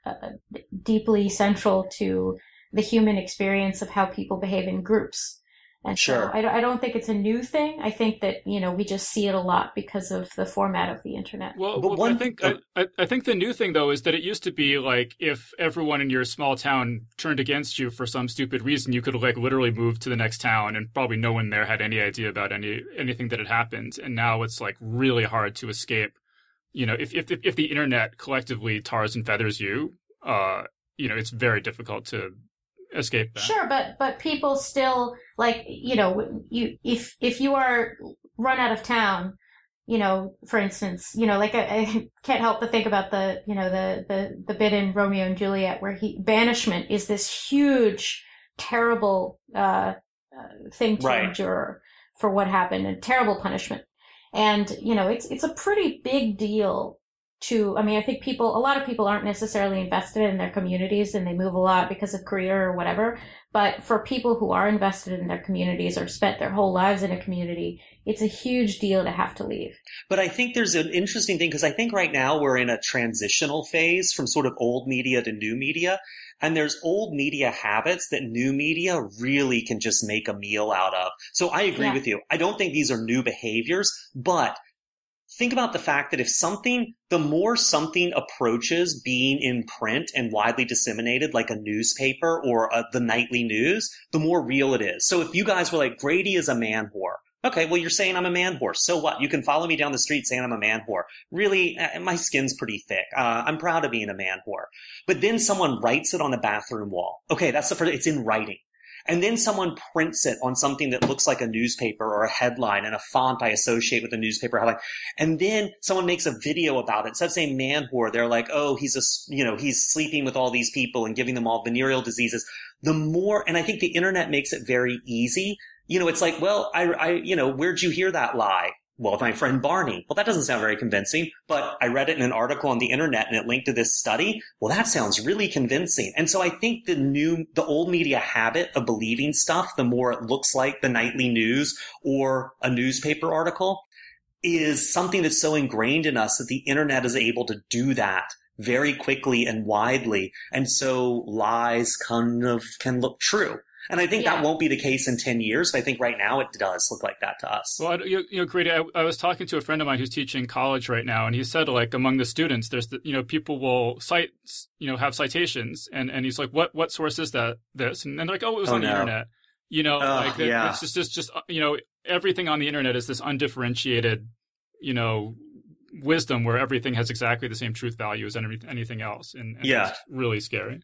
deeply central to the human experience of how people behave in groups. And so I don't think it's a new thing. I think that, you know, we just see it a lot because of the format of the internet. Well, I think the new thing, though, is that it used to be like, if everyone in your small town turned against you for some stupid reason, you could like literally move to the next town, and probably no one there had any idea about anything that had happened. And now it's like really hard to escape. You know, if the internet collectively tars and feathers you, you know, it's very difficult to escape that. Sure, but people still, like, you know, if you are run out of town, you know, for instance, you know, like I can't help but think about the, you know, the bit in Romeo and Juliet where banishment is this huge, terrible thing to endure for what happened, a terrible punishment. And, you know, it's a pretty big deal I mean, I think a lot of people aren't necessarily invested in their communities, and they move a lot because of career or whatever. But for people who are invested in their communities or spent their whole lives in a community, it's a huge deal to have to leave. But I think there's an interesting thing, because I think right now we're in a transitional phase from sort of old media to new media. And there's old media habits that new media really can just make a meal out of. So I agree with you. I don't think these are new behaviors, but think about the fact that the more something approaches being in print and widely disseminated, like a newspaper or the nightly news, the more real it is. So if you guys were like, Grady is a man whore, Okay, well, you're saying I'm a man whore. So what? You can follow me down the street saying I'm a man whore. Really, my skin's pretty thick. I'm proud of being a man whore. But then someone writes it on a bathroom wall. Okay, that's the first, it's in writing. And then someone prints it on something that looks like a newspaper or a headline and a font I associate with a newspaper headline. And then someone makes a video about it. Instead of saying man whore, they're like, oh, he's sleeping with all these people and giving them all venereal diseases. And I think the internet makes it very easy. It's like, well, where'd you hear that lie? Well, with my friend Barney. Well, that doesn't sound very convincing, but I read it in an article on the internet and it linked to this study. Well, that sounds really convincing. And so I think the old media habit of believing stuff, the more it looks like the nightly news or a newspaper article, is something that's so ingrained in us that the internet is able to do that very quickly and widely. And so lies kind of can look true. And I think that won't be the case in 10 years, but I think right now it does look like that to us. Well, Grady, I was talking to a friend of mine who's teaching college right now, and he said, like, among the students, there's, people will cite, have citations, and he's like, what source is this? And they're like, oh, it was on the internet. It's just everything on the internet is this undifferentiated, wisdom where everything has exactly the same truth value as anything else. And it's really scary.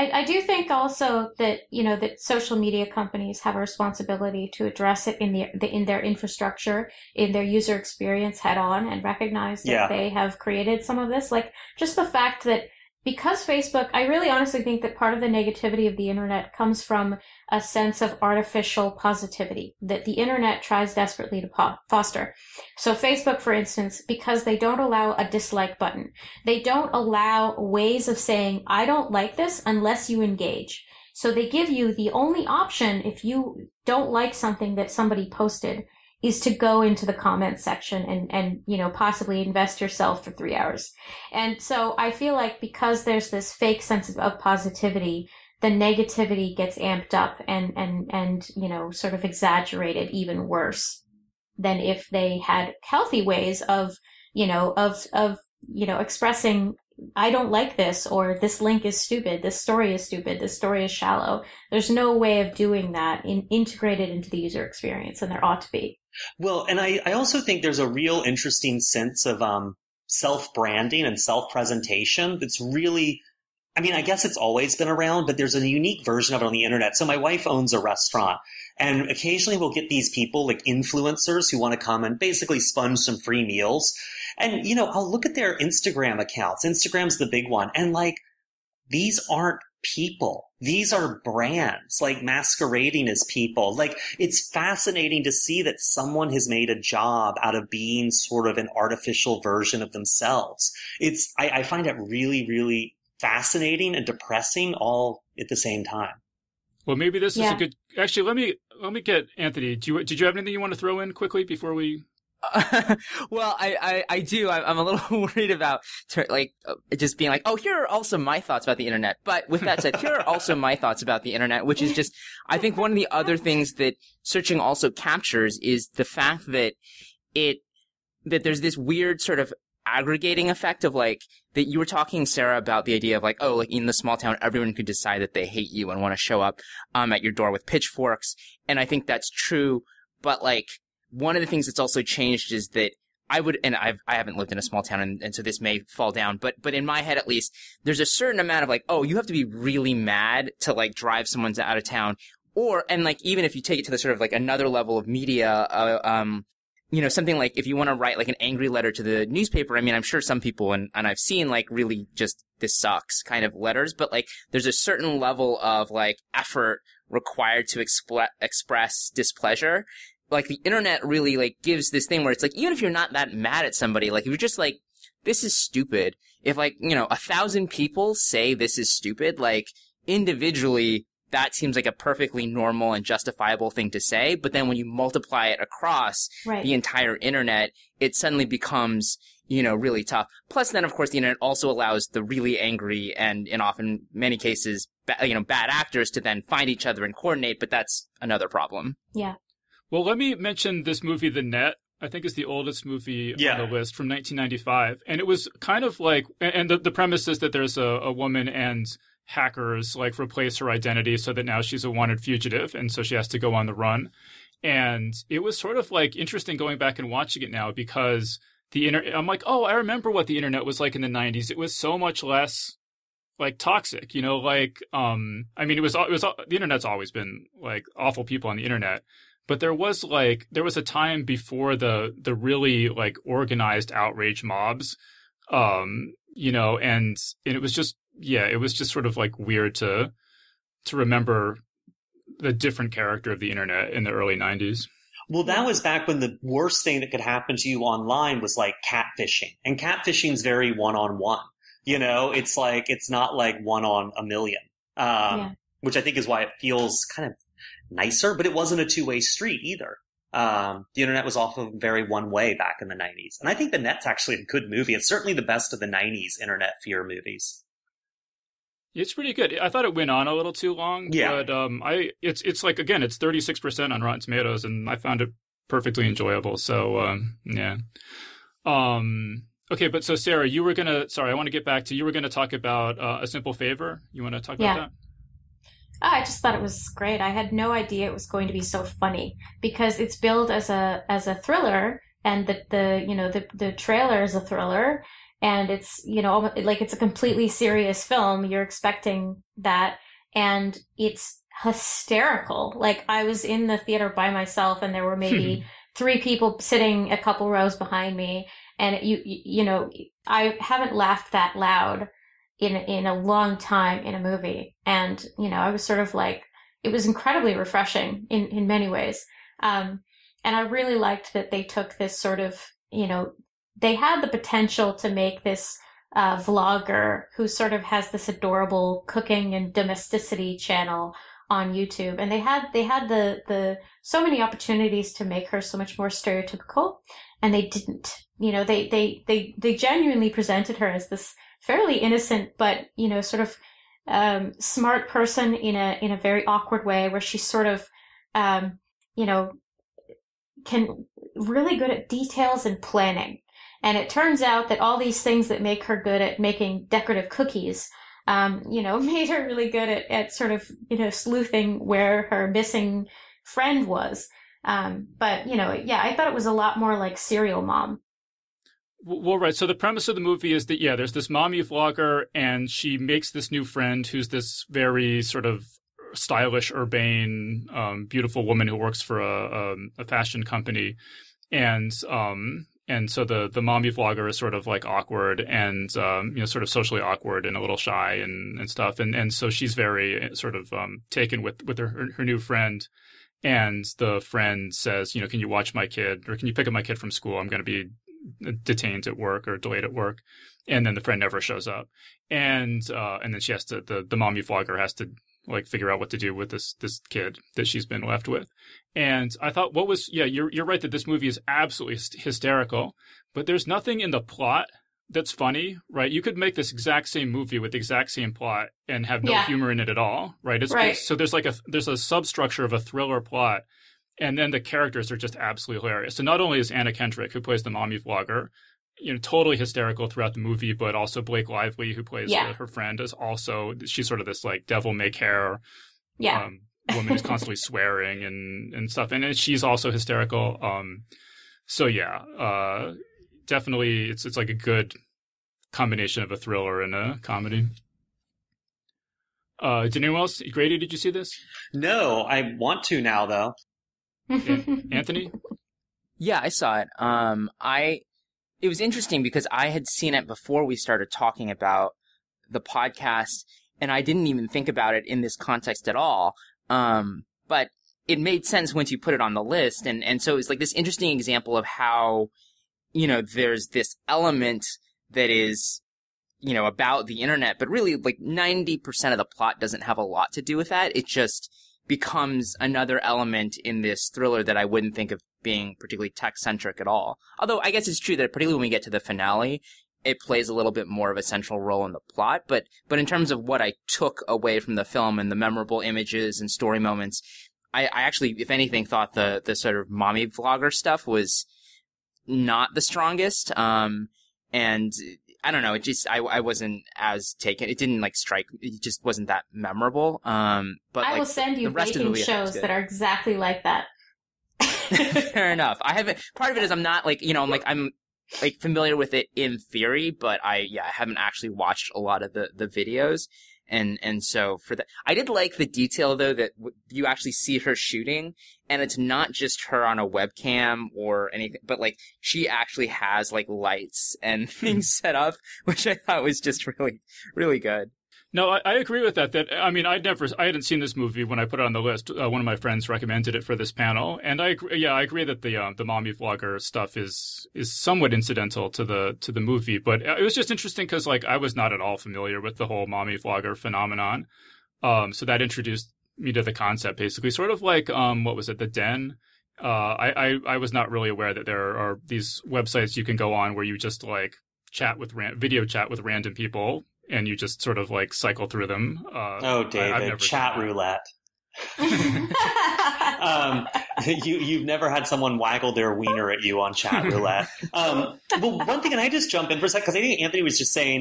I do think also that, that social media companies have a responsibility to address it in their infrastructure, in their user experience head on, and recognize that they have created some of this. Like, just the fact that because Facebook, I really honestly think that part of the negativity of the internet comes from a sense of artificial positivity that the internet tries desperately to foster. So Facebook, for instance, because they don't allow a dislike button, they don't allow ways of saying, I don't like this unless you engage. So they give you the only option if you don't like something that somebody posted is to go into the comments section and possibly invest yourself for 3 hours. And so I feel like because there's this fake sense of positivity, the negativity gets amped up and sort of exaggerated even worse than if they had healthy ways of expressing, I don't like this, or this link is stupid, this story is stupid, this story is shallow. There's no way of doing that integrated into the user experience, and there ought to be. Well, and I also think there's a real interesting sense of self-branding and self-presentation that's really, I guess it's always been around, but there's a unique version of it on the internet. So my wife owns a restaurant, and occasionally we'll get these people, like influencers, who want to come and basically sponge some free meals. And, I'll look at their Instagram accounts. Instagram's the big one. And these aren't people. These are brands, masquerading as people. It's fascinating to see that someone has made a job out of being sort of an artificial version of themselves. I find it really, really fascinating and depressing all at the same time. Well, maybe this is a good, actually, let me get Anthony. Did you have anything you want to throw in quickly before we? Well, I do. I'm a little worried about just being like, oh, here are also my thoughts about the internet. But with that said, here are also my thoughts about the internet, which is just, I think one of the other things that searching also captures is the fact that that there's this weird sort of aggregating effect of that you were talking, Sarah, about the idea of in the small town, everyone could decide that they hate you and want to show up at your door with pitchforks. And I think that's true. But one of the things that's also changed is that I haven't lived in a small town, and so this may fall down, but in my head at least, there's a certain amount of you have to be really mad to drive someone out of town, even if you take it to the sort of another level of media, something if you want to write an angry letter to the newspaper. I'm sure some people, and I've seen really just this sucks kind of letters, but there's a certain level of effort required to express displeasure. The internet really gives this thing where it's even if you're not that mad at somebody, if you're just this is stupid. If 1,000 people say this is stupid, individually that seems like a perfectly normal and justifiable thing to say. But then when you multiply it across the entire internet, it suddenly becomes, really tough. Plus then, of course, the internet also allows the really angry and in often many cases, bad actors to then find each other and coordinate. But that's another problem. Yeah. Well, let me mention this movie, The Net. I think it's the oldest movie on the list, from 1995. And it was kind of and the premise is that there's a woman and hackers replace her identity so that now she's a wanted fugitive. And so she has to go on the run. And it was sort of like interesting going back and watching it now because I'm like, oh, I remember what the internet was like in the 90s. It was so much less like toxic, like, I mean, it was the internet's always been like awful people on the internet, but there was a time before the really like organized outrage mobs, and it was just, it was just sort of like weird to remember the different character of the internet in the early 90s. Well, that was back when the worst thing that could happen to you online was like catfishing. And catfishing is very one-on-one. It's like, it's not like one on a million, which I think is why it feels kind of nicer, but it wasn't a two-way street either. The internet was also very one-way back in the 90s. And I think The Net's actually a good movie. It's certainly the best of the 90s internet fear movies. It's pretty good. I thought it went on a little too long, but it's like, again, it's 36% on Rotten Tomatoes, and I found it perfectly enjoyable. So, okay, but so Sarah, I want to get back to, you were going to talk about A Simple Favor. You want to talk about that? I just thought it was great. I had no idea it was going to be so funny because it's billed as a thriller, and the trailer is a thriller. And it's, like it's a completely serious film. You're expecting that. And it's hysterical. Like, I was in the theater by myself, and there were maybe 3 people sitting a couple rows behind me. And I haven't laughed that loud in a long time in a movie. And, I was sort of like, it was incredibly refreshing in many ways. And I really liked that they took this sort of, they had the potential to make this vlogger who sort of has this adorable cooking and domesticity channel on YouTube, and they had the so many opportunities to make her so much more stereotypical, and they didn't. They genuinely presented her as this fairly innocent but sort of smart person in a very awkward way, where she's sort of can really good at details and planning. And it turns out that all these things that make her good at making decorative cookies, made her really good at sort of, sleuthing where her missing friend was. I thought it was a lot more like Serial Mom. Well, right. So the premise of the movie is that, there's this mommy vlogger, and she makes this new friend who's this very sort of stylish, urbane, beautiful woman who works for a fashion company. And so the mommy vlogger is sort of like awkward and, sort of socially awkward and a little shy and stuff. And so she's very sort of taken with her new friend. And the friend says, can you watch my kid, or can you pick up my kid from school? I'm going to be detained at work or delayed at work. And then the friend never shows up. And then she has to, the mommy vlogger has to like figure out what to do with this kid that she's been left with. And I thought, you're right that this movie is absolutely hysterical, but there's nothing in the plot that's funny, right? You could make this exact same movie with the exact same plot and have no humor in it at all, right? So there's a substructure of a thriller plot, and then the characters are just absolutely hilarious. So not only is Anna Kendrick, who plays the mommy vlogger, totally hysterical throughout the movie, but also Blake Lively, who plays her friend, she's sort of this like devil may care woman who's constantly swearing and stuff. And she's also hysterical. Definitely it's like a good combination of a thriller and a comedy. Did anyone else? Grady, did you see this? No, I want to now though. Anthony? Yeah, I saw it. It was interesting because I had seen it before we started talking about the podcast, and I didn't even think about it in this context at all. But it made sense once you put it on the list. And so it's like this interesting example of how, there's this element that is, about the internet, but really like 90% of the plot doesn't have a lot to do with that. It just becomes another element in this thriller that I wouldn't think of being particularly tech-centric at all. Although I guess it's true that particularly when we get to the finale, it plays a little bit more of a central role in the plot. But in terms of what I took away from the film and the memorable images and story moments, I actually, if anything, thought the sort of mommy vlogger stuff was not the strongest. And I don't know, it just, I wasn't as taken. It didn't like strike, it just wasn't that memorable. But I will send you baking shows that are exactly like that. Fair enough. I haven't. Part of it is I'm not like, I'm like familiar with it in theory, but I haven't actually watched a lot of the videos. And so for that, I did like the detail though that you actually see her shooting, and it's not just her on a webcam or anything, but like she actually has like lights and things set up, which I thought was just really, really good. No, I agree with that. I hadn't seen this movie when I put it on the list. One of my friends recommended it for this panel, and I agree that the mommy vlogger stuff is somewhat incidental to the movie. But it was just interesting because like I was not at all familiar with the whole mommy vlogger phenomenon. So that introduced me to the concept, basically, sort of like what was it, The Den? I was not really aware that there are these websites you can go on where you just like video chat with random people. And you just sort of like cycle through them. David, chat roulette. You've never had someone waggle their wiener at you on chat roulette. Well, one thing, and I just jump in for a second because I think Anthony was just saying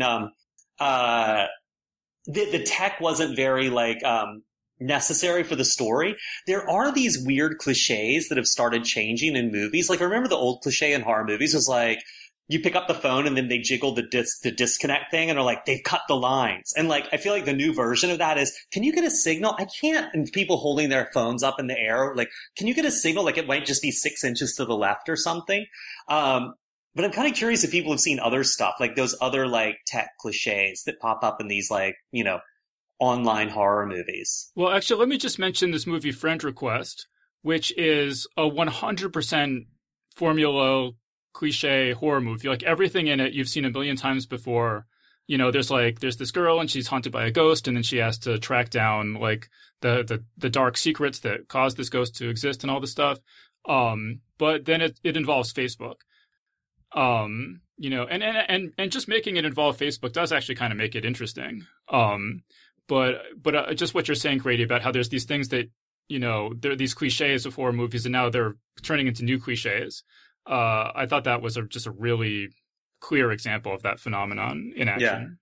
the tech wasn't very like necessary for the story. There are these weird cliches that have started changing in movies. Like, remember the old cliche in horror movies was like, you pick up the phone and then they jiggle the disconnect thing and are like, they've cut the lines. And like, I feel like the new version of that is, can you get a signal? I can't. And people holding their phones up in the air, like, can you get a signal? Like it might just be 6 inches to the left or something. But I'm kind of curious if people have seen other stuff, like those other like tech cliches that pop up in these like, online horror movies. Well, actually, let me just mention this movie, Friend Request, which is a 100% formula cliche horror movie. Like everything in it you've seen a million times before. There's this girl and she's haunted by a ghost, and then she has to track down like the dark secrets that cause this ghost to exist and all this stuff. But then it involves Facebook. And just making it involve Facebook does actually kind of make it interesting. But just what you're saying, Grady, about how there's these things that, there are these cliches of horror movies and now they're turning into new cliches. I thought that was just a really clear example of that phenomenon in action.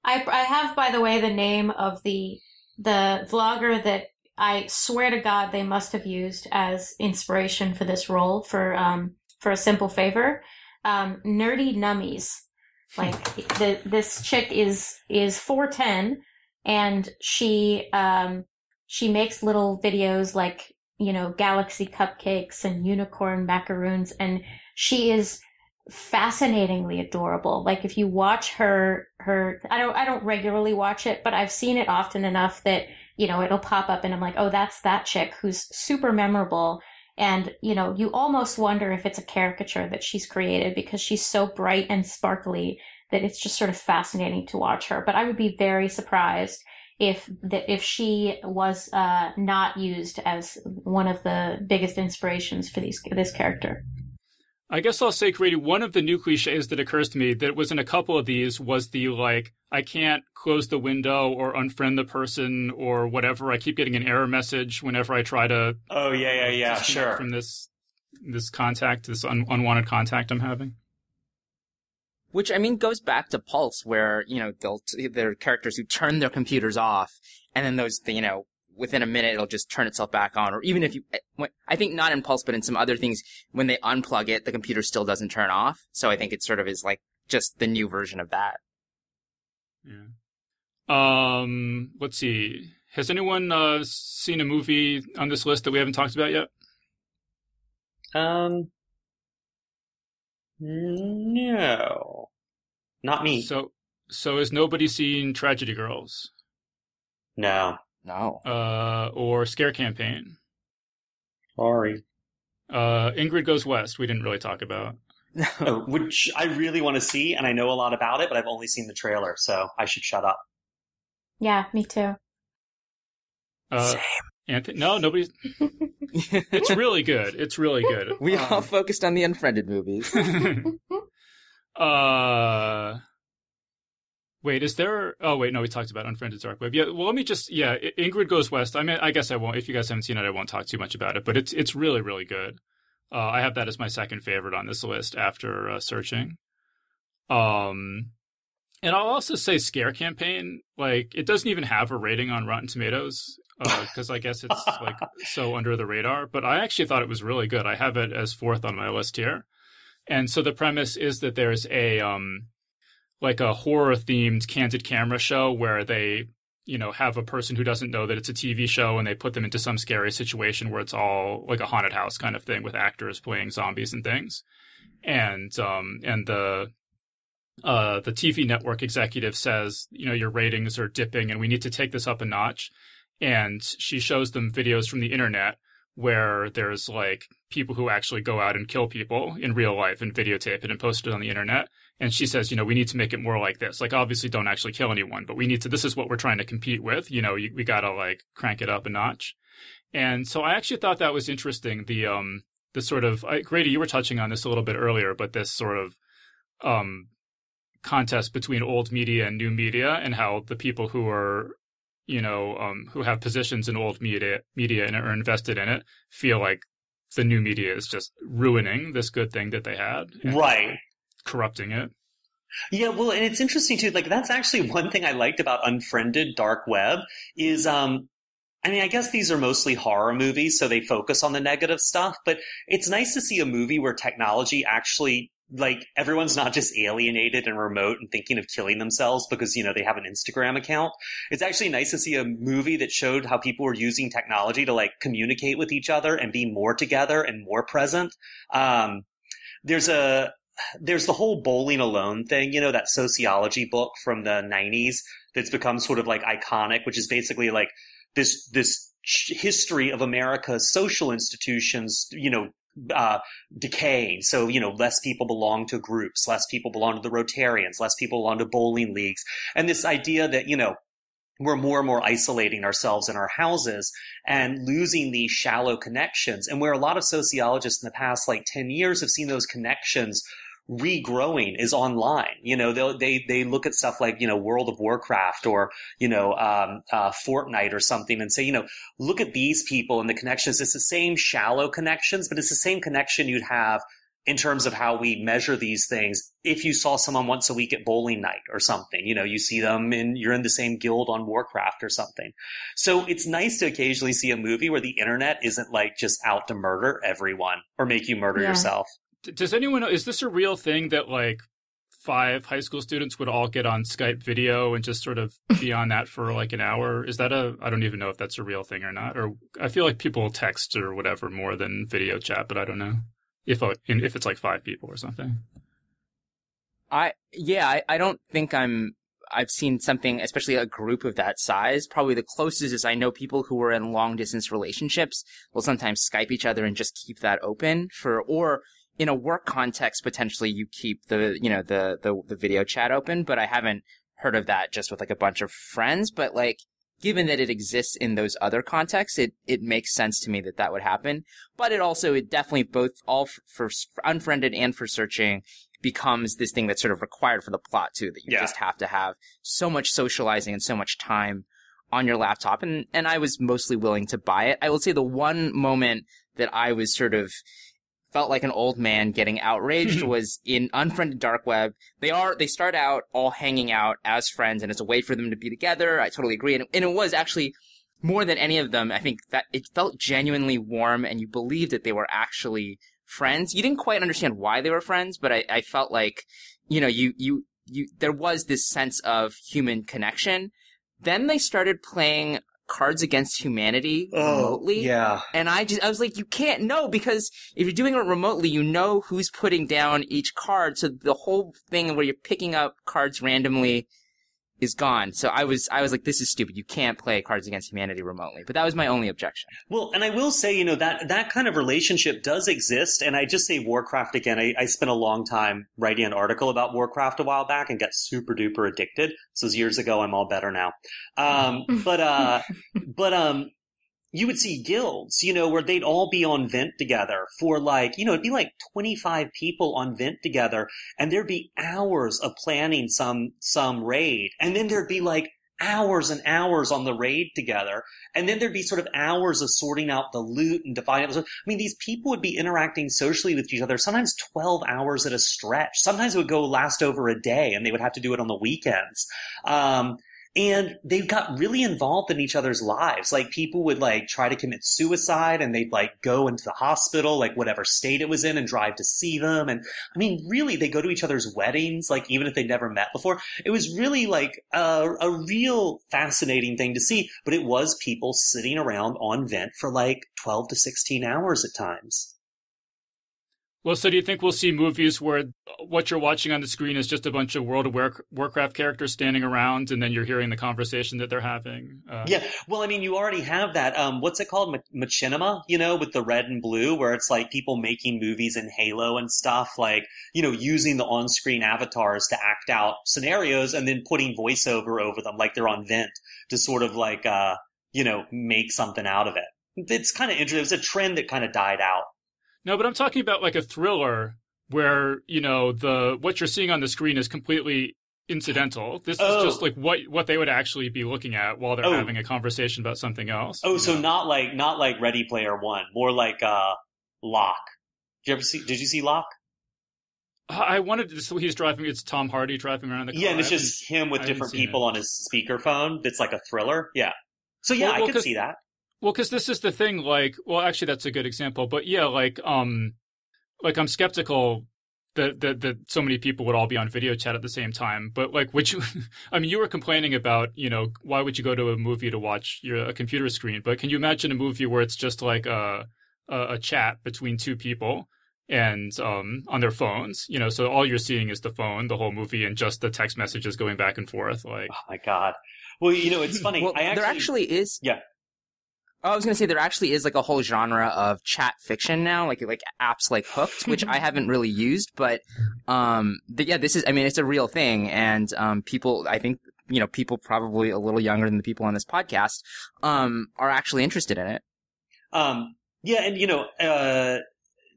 Yeah. I have, by the way, the name of the vlogger that I swear to God they must have used as inspiration for this role for a simple favor. Nerdy Nummies. Like this chick is 4'10", and she makes little videos like, galaxy cupcakes and unicorn macaroons, and she is fascinatingly adorable. Like if you watch her, I don't regularly watch it, but I've seen it often enough that, it'll pop up and I'm like, oh, that's that chick who's super memorable. And, you almost wonder if it's a caricature that she's created because she's so bright and sparkly that it's just sort of fascinating to watch her. But I would be very surprised if she was not used as one of the biggest inspirations for this character. I guess I'll say, Grady, one of the new cliches that occurs to me that was in a couple of these was the, like, I can't close the window or unfriend the person or whatever. I keep getting an error message whenever I try to... Oh, yeah, sure. ...from this contact, this unwanted contact I'm having. Which, I mean, goes back to Pulse, where, there are characters who turn their computers off, and then those, within a minute, it'll just turn itself back on. Or even if I think not in Pulse, but in some other things, when they unplug it, the computer still doesn't turn off. So I think it sort of is like just the new version of that. Yeah. Let's see. Has anyone seen a movie on this list that we haven't talked about yet? No. Not me. So has nobody seen Tragedy Girls? No. Or Scare Campaign? Sorry. Ingrid Goes West, we didn't really talk about. Which I really want to see, and I know a lot about it, but I've only seen the trailer, so I should shut up. Yeah, me too. Same. Anthony? No, nobody's... It's really good. It's really good. We all focused on the Unfriended movies. Wait, is there... Oh, wait, no, we talked about Unfriended Dark Web. Yeah, well, let me just... Yeah, Ingrid Goes West. I mean, I guess I won't... If you guys haven't seen it, I won't talk too much about it, but it's really, really good. I have that as my second favorite on this list after searching. And I'll also say Scare Campaign, like, it doesn't even have a rating on Rotten Tomatoes. because I guess it's like so under the radar. But I actually thought it was really good. I have it as fourth on my list here. And so the premise is that there's a like a horror themed candid camera show where they, have a person who doesn't know that it's a TV show and they put them into some scary situation where it's all like a haunted house kind of thing with actors playing zombies and things. And the TV network executive says, your ratings are dipping and we need to take this up a notch. And she shows them videos from the internet where there's like people who actually go out and kill people in real life and videotape it and post it on the internet. And she says, we need to make it more like this. Like, obviously don't actually kill anyone, but we need to, this is what we're trying to compete with. We got to like crank it up a notch. And so I actually thought that was interesting. The sort of, Grady, you were touching on this a little bit earlier, but this sort of, contest between old media and new media and how the people who are, who have positions in old media and are invested in it feel like the new media is just ruining this good thing that they had. Right. Corrupting it. Yeah, well, and it's interesting too, like that's actually one thing I liked about Unfriended Dark Web is, I guess these are mostly horror movies, so they focus on the negative stuff, but it's nice to see a movie where technology actually, like, everyone's not just alienated and remote and thinking of killing themselves because, they have an Instagram account. It's actually nice to see a movie that showed how people were using technology to, like, communicate with each other and be more together and more present. There's the whole Bowling Alone thing, that sociology book from the 90s that's become sort of, like, iconic, which is basically, like, this history of America's social institutions, decaying. So, less people belong to groups, less people belong to the Rotarians, less people belong to bowling leagues. And this idea that, we're more and more isolating ourselves in our houses and losing these shallow connections. And where a lot of sociologists in the past, 10 years have seen those connections regrowing is online. They look at stuff like, World of Warcraft or, Fortnite or something and say, look at these people and the connections. It's the same shallow connections, but it's the same connection you'd have in terms of how we measure these things. If you saw someone once a week at bowling night or something, you see them and you're in the same guild on Warcraft or something. So it's nice to occasionally see a movie where the internet isn't like just out to murder everyone or make you murder yourself. Does anyone know, is this a real thing that like 5 high school students would all get on Skype video and just sort of be on that for like an hour? Is that I don't even know if that's a real thing or not. Or I feel like people text or whatever more than video chat, but I don't know if it's like 5 people or something. I don't think I've seen something, especially a group of that size. Probably the closest is I know people who are in long distance relationships will sometimes Skype each other and just keep that open or in a work context, potentially you keep the video chat open, but I haven't heard of that just with like a bunch of friends. But like, given that it exists in those other contexts, it makes sense to me that would happen. But it definitely both all for Unfriended and for Searching becomes this thing that's sort of required for the plot too, that you just have to have so much socializing and so much time on your laptop. And I was mostly willing to buy it. I will say the one moment that I was sort of felt like an old man getting outraged was in Unfriended Dark Web. They start out all hanging out as friends, and it's a way for them to be together. I totally agree. And it was actually more than any of them. I think that it felt genuinely warm, and you believed that they were actually friends. You didn't quite understand why they were friends, but I felt like, there was this sense of human connection. Then they started playing Cards Against Humanity remotely. Yeah. And I was like, you can't know, because if you're doing it remotely, you know who's putting down each card. So the whole thing where you're picking up cards randomly is gone. So I was like, this is stupid. You can't play Cards Against Humanity remotely. But that was my only objection. Well, and I will say, that kind of relationship does exist. And I just say Warcraft again. I spent a long time writing an article about Warcraft a while back and got super duper addicted. This was years ago. I'm all better now. But you would see guilds, where they'd all be on Vent together for it'd be like 25 people on Vent together, and there'd be hours of planning some raid. And then there'd be like hours and hours on the raid together. And then there'd be sort of hours of sorting out the loot and dividing. I mean, these people would be interacting socially with each other, sometimes 12 hours at a stretch. Sometimes it would last over a day, and they would have to do it on the weekends. And they got really involved in each other's lives. Like people would like try to commit suicide and they'd like go into the hospital, like whatever state it was in, and drive to see them. And I mean, really, they go to each other's weddings, like even if they'd never met before. It was really like a real fascinating thing to see. But it was people sitting around on vent for like 12 to 16 hours at times. Well, so do you think we'll see movies where what you're watching on the screen is just a bunch of World of Warcraft characters standing around, and then you're hearing the conversation that they're having? Yeah, well, I mean, you already have that. What's it called? Machinima, with the red and blue, where it's like people making movies in Halo and stuff, like, using the on-screen avatars to act out scenarios and then putting voiceover over them like they're on vent to sort of like, make something out of it. It's kind of interesting. It was a trend that kind of died out. No, but I'm talking about like a thriller where, what you're seeing on the screen is completely incidental. This is just like what they would actually be looking at while they're having a conversation about something else. So not like Ready Player One, more like Locke. Did you see Locke? I wanted to, he's driving, it's Tom Hardy driving around the car. Yeah, and it's just him with different people on his speakerphone. It's like a thriller. Yeah. So yeah, I could see that. Well, because this is the thing, like, well, actually, that's a good example. But yeah, like I'm skeptical that so many people would all be on video chat at the same time. But like, you were complaining about, why would you go to a movie to watch a computer screen? But can you imagine a movie where it's just like a chat between two people and on their phones? So all you're seeing is the phone, the whole movie, and just the text messages going back and forth. Like, oh my God. Well, it's funny. Well, there actually is. Yeah. I was going to say there actually is like a whole genre of chat fiction now, like apps like Hooked, which I haven't really used, but yeah, it's a real thing, and people, I think, people probably a little younger than the people on this podcast are actually interested in it. Yeah, and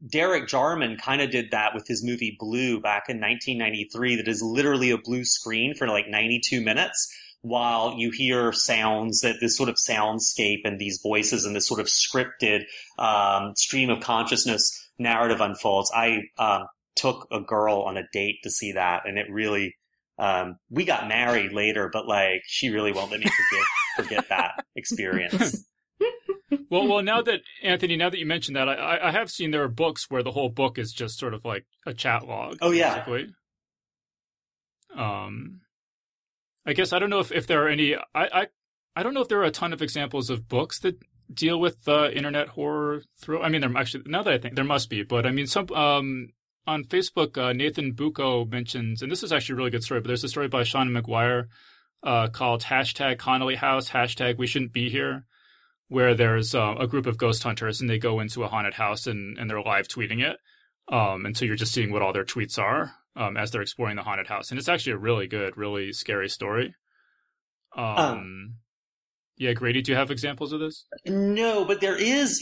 Derek Jarman kind of did that with his movie Blue back in 1993. That is literally a blue screen for like 92 minutes. While you hear sounds, that this sort of soundscape and these voices and this sort of scripted stream of consciousness narrative unfolds. I took a girl on a date to see that, and it really we got married later, but like she really won't let me forget that experience. Well, now that you mentioned that, I have seen there are books where the whole book is just sort of like a chat log. Oh yeah. Basically. I guess I don't know if there are any. I don't know if there are a ton of examples of books that deal with internet horror thrill. I mean, there actually, now that I think, there must be. But I mean, some on Facebook, Nathan Bucco mentions, and this is actually a really good story. But there's a story by Sean McGuire called #Connolly House #We Shouldn't Be Here, where there's a group of ghost hunters and they go into a haunted house and they're live tweeting it. And so you're just seeing what all their tweets are. As they're exploring the haunted house. And it's actually a really good, really scary story. Yeah, Grady, do you have examples of this? No, but there is,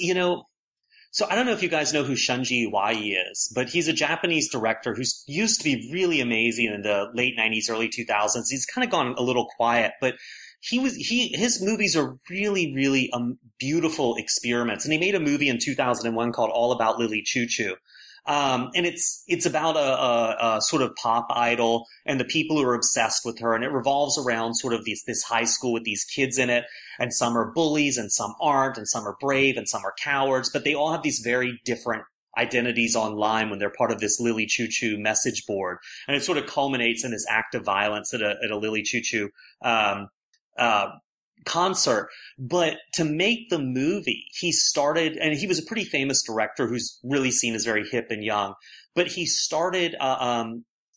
so I don't know if you guys know who Shunji Iwai is, but he's a Japanese director who used to be really amazing in the late 90s, early 2000s. He's kind of gone a little quiet, but his movies are really, really beautiful experiments. And he made a movie in 2001 called All About Lily Choo Choo. And it's about a sort of pop idol and the people who are obsessed with her. And it revolves around sort of this high school with these kids in it. And some are bullies and some aren't, and some are brave and some are cowards, but they all have these very different identities online when they're part of this Lily Choo Choo message board. And it sort of culminates in this act of violence at a Lily Choo Choo, concert. But to make the movie, he started, and he was a pretty famous director who's really seen as very hip and young, but he started a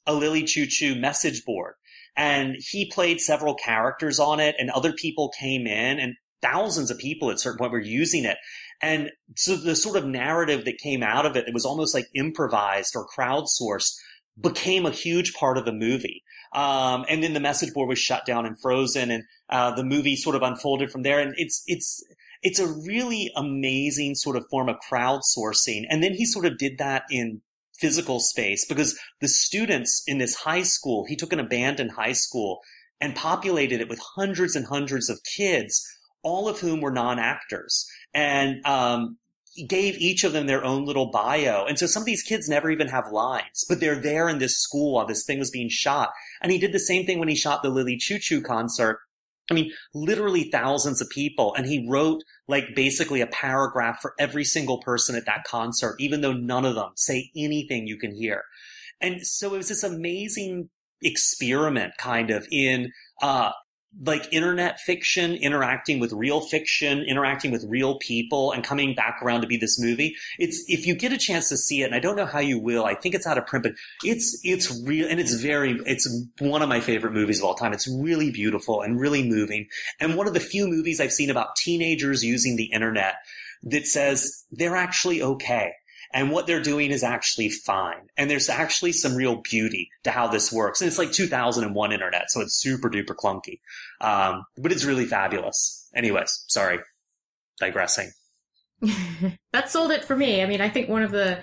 Lily Choo Choo message board, and he played several characters on it, and other people came in, and thousands of people at a certain point were using it. And so the sort of narrative that came out of it, it was almost like improvised or crowdsourced, became a huge part of the movie. And then the message board was shut down and frozen, and the movie sort of unfolded from there. And it's a really amazing sort of form of crowdsourcing. And then he sort of did that in physical space, because the students in this high school, he took an abandoned high school and populated it with hundreds and hundreds of kids, all of whom were non-actors. And he gave each of them their own little bio. And so some of these kids never even have lines, but they're there in this school while this thing was being shot. And he did the same thing when he shot the Lily Choo Choo concert. I mean, literally thousands of people. And he wrote like basically a paragraph for every single person at that concert, even though none of them say anything you can hear. And so it was this amazing experiment kind of in, like internet fiction, interacting with real fiction, interacting with real people, and coming back around to be this movie. If you get a chance to see it, and I don't know how you will, I think it's out of print, but it's real, and it's one of my favorite movies of all time. It's really beautiful and really moving. And one of the few movies I've seen about teenagers using the internet that says they're actually okay. And what they're doing is actually fine. And there's actually some real beauty to how this works. And it's like 2001 internet, so it's super duper clunky. But it's really fabulous. Anyways, sorry. Digressing. That sold it for me. I mean, I think one of the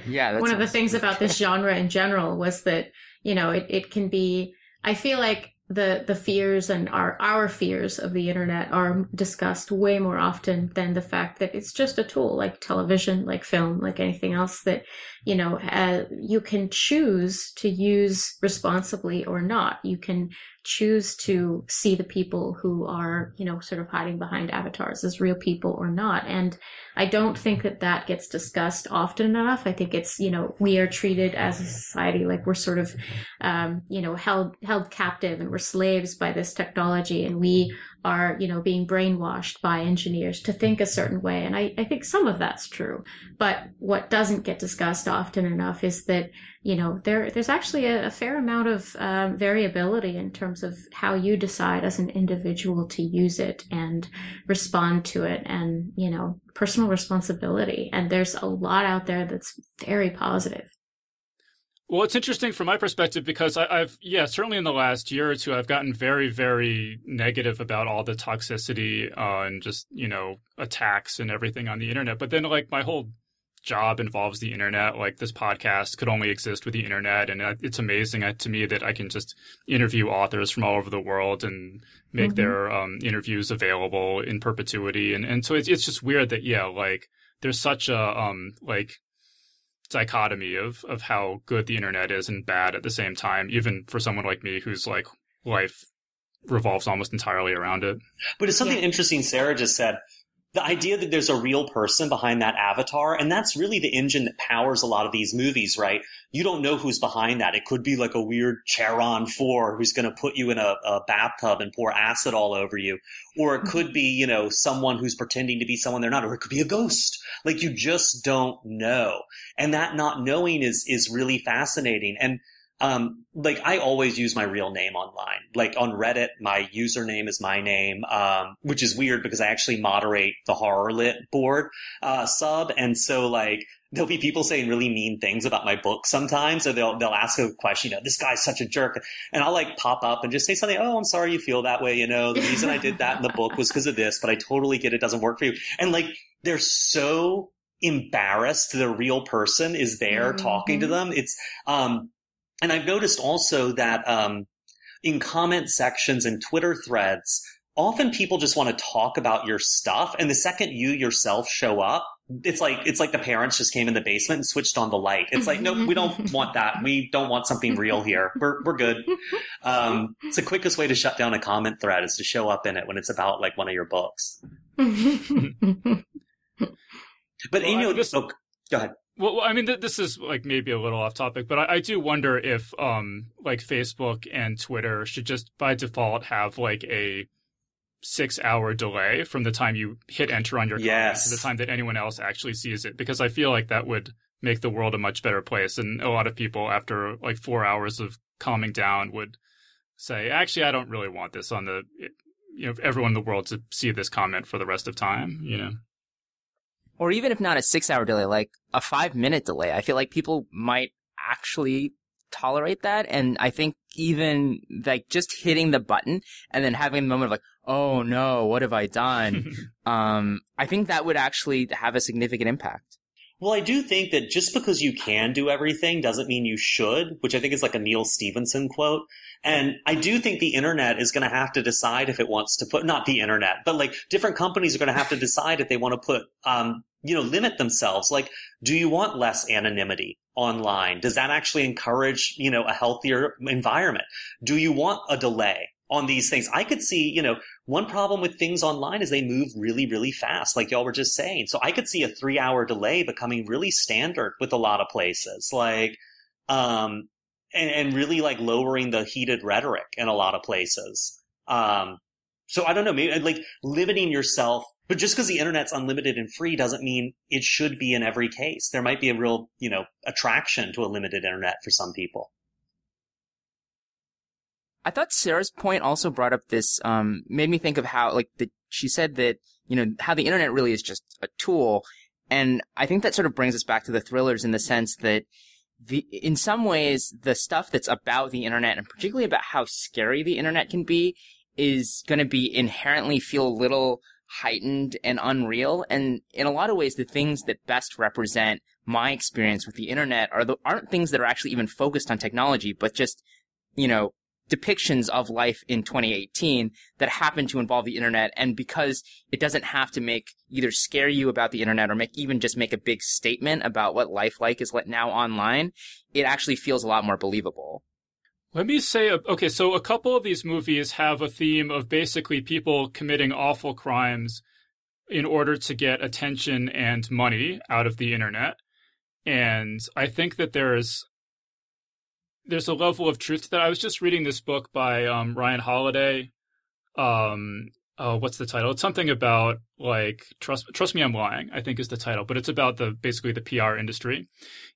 things about this genre in general was that, you know, it can be, I feel like the fears and our fears of the internet are discussed way more often than the fact that it's just a tool like television, like film, like anything else that, you know, you can choose to use responsibly or not. You can choose to see the people who are, you know, sort of hiding behind avatars as real people or not. And I don't think that gets discussed often enough. I think it's, you know, we are treated as a society like we're sort of, you know, held captive, and we're slaves by this technology, and we are, you know, being brainwashed by engineers to think a certain way. And I think some of that's true. But what doesn't get discussed often enough is that, you know, there's actually a fair amount of variability in terms of how you decide as an individual to use it and respond to it, and, you know, personal responsibility. And there's a lot out there that's very positive. Well, it's interesting from my perspective because I've certainly in the last year or two, I've gotten very, very negative about all the toxicity and just, you know, attacks and everything on the internet. But then, like, my whole job involves the internet. Like, this podcast could only exist with the internet. And it's amazing to me that I can just interview authors from all over the world and make their interviews available in perpetuity. And so it's just weird that, like, there's such a, like, dichotomy of how good the internet is and bad at the same time, even for someone like me whose like life revolves almost entirely around it. But it's something interesting Sarah just said. The idea that there's a real person behind that avatar, and that's really the engine that powers a lot of these movies, right? You don't know who's behind that. It could be like a weird Charon 4 who's going to put you in a bathtub and pour acid all over you. Or it could be, you know, someone who's pretending to be someone they're not. Or it could be a ghost. Like, you just don't know. And that not knowing is really fascinating. And like, I always use my real name online. Like, on Reddit, my username is my name, which is weird because I actually moderate the Horror Lit board, sub. And so, like, there'll be people saying really mean things about my book sometimes. So they'll ask a question, you know, this guy's such a jerk. And I'll like pop up and just say something. Oh, I'm sorry you feel that way. You know, the reason I did that in the book was because of this, but I totally get it doesn't work for you. And like, they're so embarrassed the real person is there talking to them. It's, and I've noticed also that in comment sections and Twitter threads, often people just want to talk about your stuff. And the second you yourself show up, it's like the parents just came in the basement and switched on the light. It's like, nope, we don't want that. We don't want something real here. We're good. It's the quickest way to shut down a comment thread is to show up in it when it's about like one of your books. But well, you know, go ahead. Well, I mean, this is like maybe a little off topic, but I do wonder if like Facebook and Twitter should just by default have like a 6-hour delay from the time you hit enter on your comment to the time that anyone else actually sees it, because I feel like that would make the world a much better place. And a lot of people after like 4 hours of calming down would say, actually, I don't really want this on the, you know, everyone in the world to see this comment for the rest of time, you know. Or even if not a 6-hour delay, like a 5-minute delay, I feel like people might actually tolerate that. And I think even like just hitting the button and then having a moment of like, oh no, what have I done? I think that would actually have a significant impact. Well, I do think that just because you can do everything doesn't mean you should, which I think is like a Neil Stephenson quote. And I do think the internet is going to have to decide if it wants to put, not the internet, but like different companies are going to have to decide if they want to put, you know, limit themselves. Like, do you want less anonymity online? Does that actually encourage, you know, a healthier environment? Do you want a delay on these things. I could see, one problem with things online is they move really, really fast, like y'all were just saying. So I could see a 3-hour delay becoming really standard with a lot of places, like, and really like lowering the heated rhetoric in a lot of places. So I don't know, maybe like limiting yourself, but just because the internet's unlimited and free doesn't mean it should be in every case. There might be a real, attraction to a limited internet for some people. I thought Sarah's point also brought up this, made me think of how, she said that, how the internet really is just a tool. And I think that sort of brings us back to the thrillers in the sense that in some ways, the stuff that's about the internet, and particularly about how scary the internet can be, is going to be inherently feel a little heightened and unreal. And in a lot of ways, the things that best represent my experience with the internet aren't things that are actually even focused on technology, but just, depictions of life in 2018 that happen to involve the internet. And because it doesn't have to either scare you about the internet or just make a big statement about what life is now online, it actually feels a lot more believable. Let me say, okay, so a couple of these movies have a theme of basically people committing awful crimes in order to get attention and money out of the internet. And I think that there's a level of truth to that. I was just reading this book by Ryan Holiday. What's the title? It's something about Trust Me, I'm Lying, I think is the title, but it's about basically the PR industry.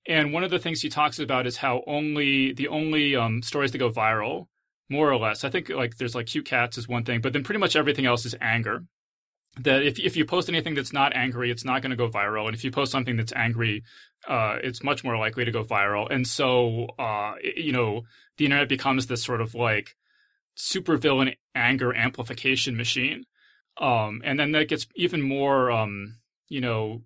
And one of the things he talks about is how the only stories that go viral, more or less, I think there's cute cats is one thing, but then pretty much everything else is anger. That if you post anything that's not angry, it's not going to go viral. And if you post something that's angry, it's much more likely to go viral. And so, the internet becomes this sort of supervillain anger amplification machine. And then that gets even more,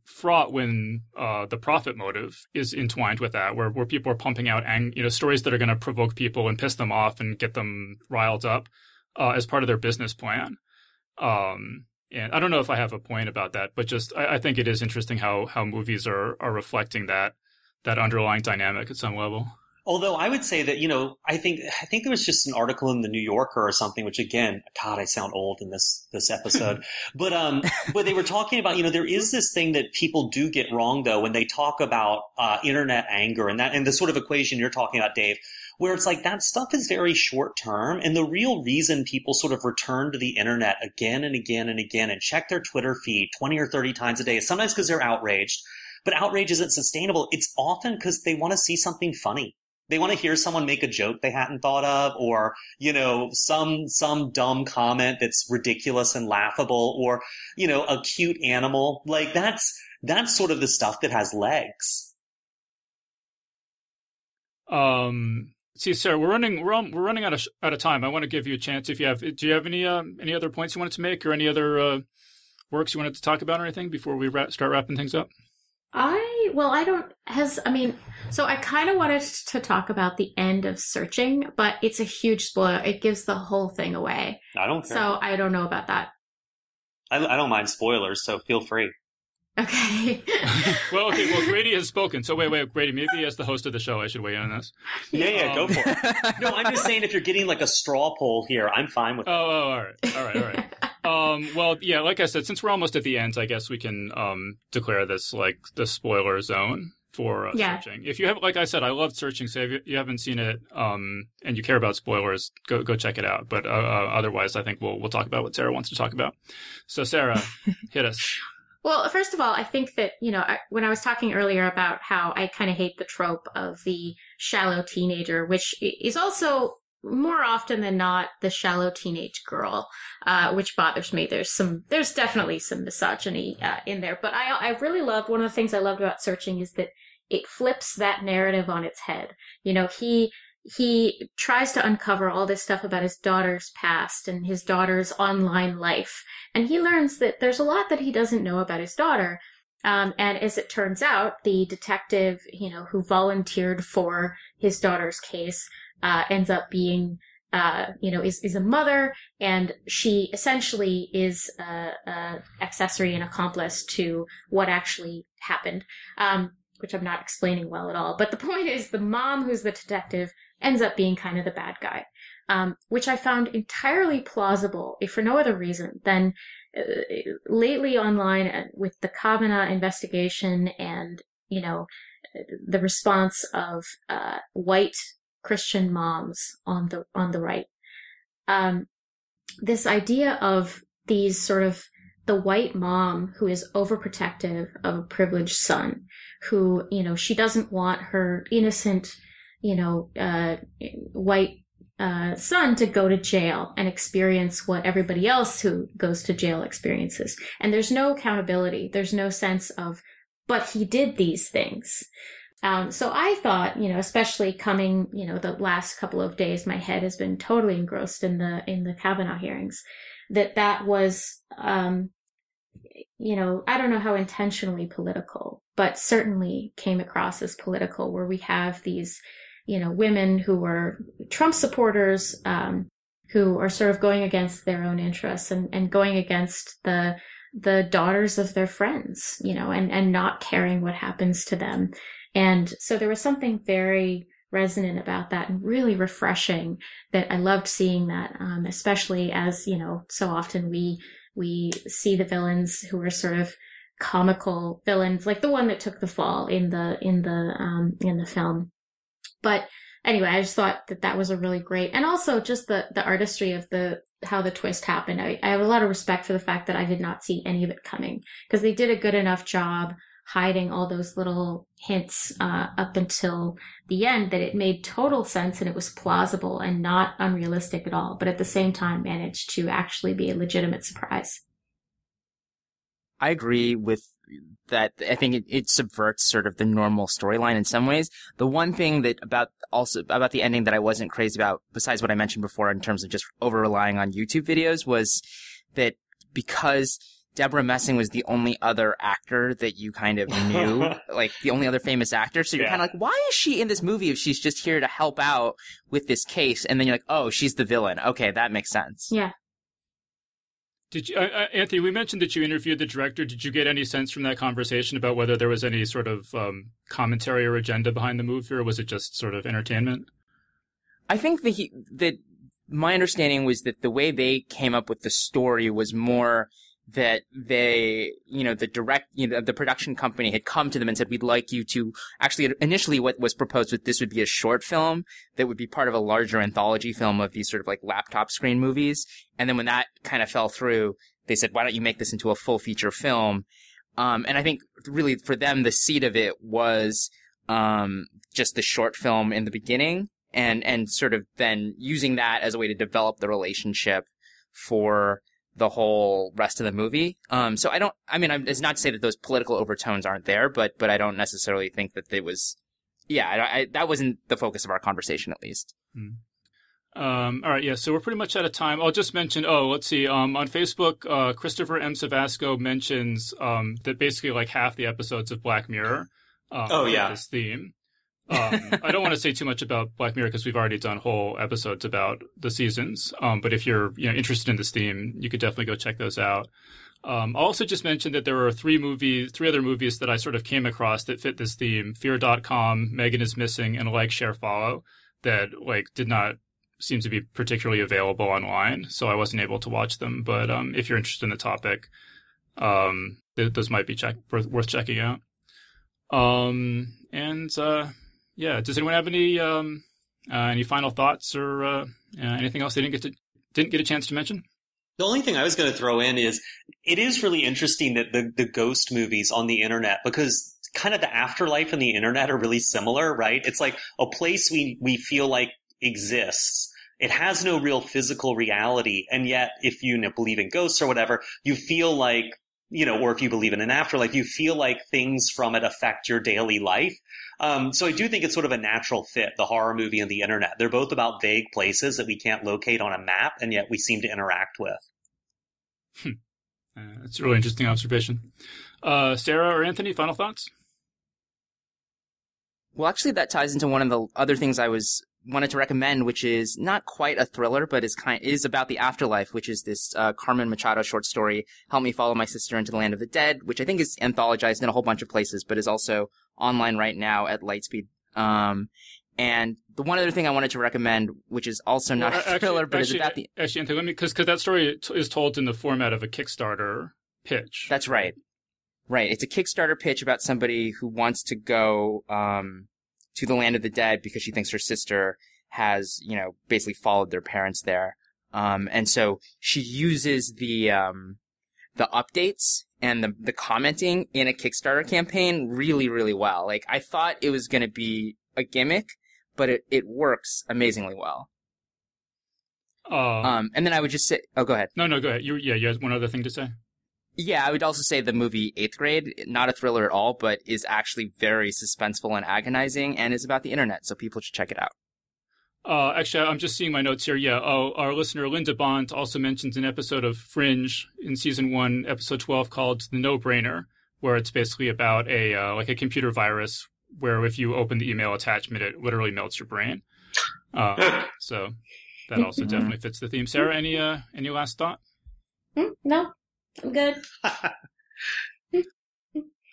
fraught when the profit motive is entwined with that, where people are pumping out stories that are going to provoke people and piss them off and get them riled up as part of their business plan. And I don't know if I have a point about that, but just I think it is interesting how movies are reflecting that underlying dynamic at some level. Although I would say that, I think there was just an article in the New Yorker or something, which again, God, I sound old in this episode, but they were talking about, there is this thing that people do get wrong though, when they talk about, internet anger and the sort of equation you're talking about, Dave, where it's that stuff is very short term. And the real reason people sort of return to the internet again and again and again and check their Twitter feed 20 or 30 times a day is sometimes because they're outraged, but outrage isn't sustainable. It's often because they want to see something funny. They want to hear someone make a joke they hadn't thought of, or, some dumb comment that's ridiculous and laughable, or, a cute animal. That's sort of the stuff that has legs. See, Sarah, we're running out of time. I want to give you a chance. Do you have any other points you wanted to make, or any other works you wanted to talk about or anything before we start wrapping things up? So I kind of wanted to talk about the end of Searching, but it's a huge spoiler. It gives the whole thing away. I don't care. So I don't know about that. I don't mind spoilers, so feel free. Okay. Well, Grady has spoken. So wait, Grady, maybe as the host of the show, I should weigh in on this. Yeah, go for it. No, I'm just saying if you're getting a straw poll here, I'm fine with it. All right. Well, yeah, like I said, since we're almost at the end, I guess we can declare this the spoiler zone for Searching. If you have, like I said, I loved Searching, so if you haven't seen it and you care about spoilers, go check it out. But otherwise, I think we'll talk about what Sarah wants to talk about. So Sarah, hit us. Well, first of all, I think that, when I was talking earlier about how I kind of hate the trope of the shallow teenager, which is also more often than not the shallow teenage girl, which bothers me. There's definitely some misogyny in there. But I really loved, one of the things I loved about Searching is that it flips that narrative on its head. He tries to uncover all this stuff about his daughter's past and his daughter's online life. And he learns that there's a lot that he doesn't know about his daughter. And as it turns out, the detective, who volunteered for his daughter's case, ends up being, is a mother, and she essentially is a accessory and accomplice to what actually happened, which I'm not explaining well at all. But the point is, the mom, who's the detective, ends up being kind of the bad guy. which I found entirely plausible, if for no other reason than lately online with the Kavanaugh investigation and, the response of white Christian moms on the right. This idea of these sort of the white mom who is overprotective of a privileged son, who, she doesn't want her innocent, white son to go to jail and experience what everybody else who goes to jail experiences. And there's no accountability. There's no sense of, but he did these things. So I thought, especially coming, the last couple of days, my head has been totally engrossed in the Kavanaugh hearings, that was, I don't know how intentionally political, but certainly came across as political, where we have these, women who were Trump supporters, who are sort of going against their own interests and going against the daughters of their friends, and not caring what happens to them. And so there was something very resonant about that and really refreshing that I loved seeing that, especially as, so often we see the villains who are sort of comical villains, like the one that took the fall in the film. But anyway, I just thought that was a really great, and also just the artistry of how the twist happened. I have a lot of respect for the fact that I did not see any of it coming, because they did a good enough job hiding all those little hints up until the end that it made total sense and it was plausible and not unrealistic at all, but at the same time managed to actually be a legitimate surprise. I agree with that. I think it subverts sort of the normal storyline in some ways. The one thing about the ending that I wasn't crazy about, besides what I mentioned before in terms of just over relying on YouTube videos, was that because Deborah Messing was the only other actor that you kind of knew, like the only other famous actor. So you're kind of like, why is she in this movie if she's just here to help out with this case? And then you're like, oh, she's the villain. Okay, that makes sense. Yeah. Did you, Anthony, we mentioned that you interviewed the director. Did you get any sense from that conversation about whether there was any sort of commentary or agenda behind the movie, or was it just sort of entertainment? I think that my understanding was that the way they came up with the story was more that they, the production company had come to them and said, we'd like you to actually, initially what was proposed was this would be a short film that would be part of a larger anthology film of these sort of like laptop screen movies. And then when that kind of fell through, they said, why don't you make this into a full feature film? And I think really for them, the seed of it was, just the short film in the beginning and sort of then using that as a way to develop the relationship for the whole rest of the movie. So it's not to say that those political overtones aren't there, but I don't necessarily think that it was, that wasn't the focus of our conversation, at least. All right. Yeah. So we're pretty much out of time. I'll just mention, let's see. On Facebook, Christopher M. Savasco mentions, that basically like half the episodes of Black Mirror, this theme. I don't want to say too much about Black Mirror because we've already done whole episodes about the seasons. But if you're interested in this theme, you could definitely go check those out. I'll also just mention that there were three other movies that I sort of came across that fit this theme: Fear.com, Megan is Missing, and Like, Share, Follow, that did not seem to be particularly available online, so I wasn't able to watch them. But if you're interested in the topic, those might be worth checking out. Does anyone have any final thoughts or anything else they didn't get a chance to mention? The only thing I was going to throw in is it is really interesting that the ghost movies on the internet, because kind of the afterlife and the internet are really similar, right? It's like a place we feel like exists. It has no real physical reality, and yet if you believe in ghosts or whatever, you feel like, or if you believe in an afterlife, you feel like things from it affect your daily life. So I do think it's sort of a natural fit, the horror movie and the internet. They're both about vague places that we can't locate on a map, and yet we seem to interact with. That's a really interesting observation. Sarah or Anthony, final thoughts? Well, actually, that ties into one of the other things I wanted to recommend, which is not quite a thriller, but is about the afterlife, which is this Carmen Machado short story, Help Me Follow My Sister into the Land of the Dead, which I think is anthologized in a whole bunch of places, but is also online right now at Lightspeed. And the one other thing I wanted to recommend, which is also not a thriller, but is about the... Actually, Anthony, because that story is told in the format of a Kickstarter pitch. That's right. Right. It's a Kickstarter pitch about somebody who wants to go to the land of the dead because she thinks her sister has, basically followed their parents there. And so she uses the updates and the commenting in a Kickstarter campaign really, really well. Like, I thought it was going to be a gimmick, but it works amazingly well. And then I would just say, oh, go ahead. No, go ahead. You had one other thing to say? Yeah, I would also say the movie 8th Grade, not a thriller at all, but is actually very suspenseful and agonizing and is about the internet, so people should check it out. Actually, I'm just seeing my notes here. Yeah, our listener Linda Bond also mentions an episode of Fringe in season 1, episode 12, called The No-Brainer, where it's basically about a computer virus where if you open the email attachment, it literally melts your brain. So that also definitely fits the theme. Sarah, any last thought? No, I'm good.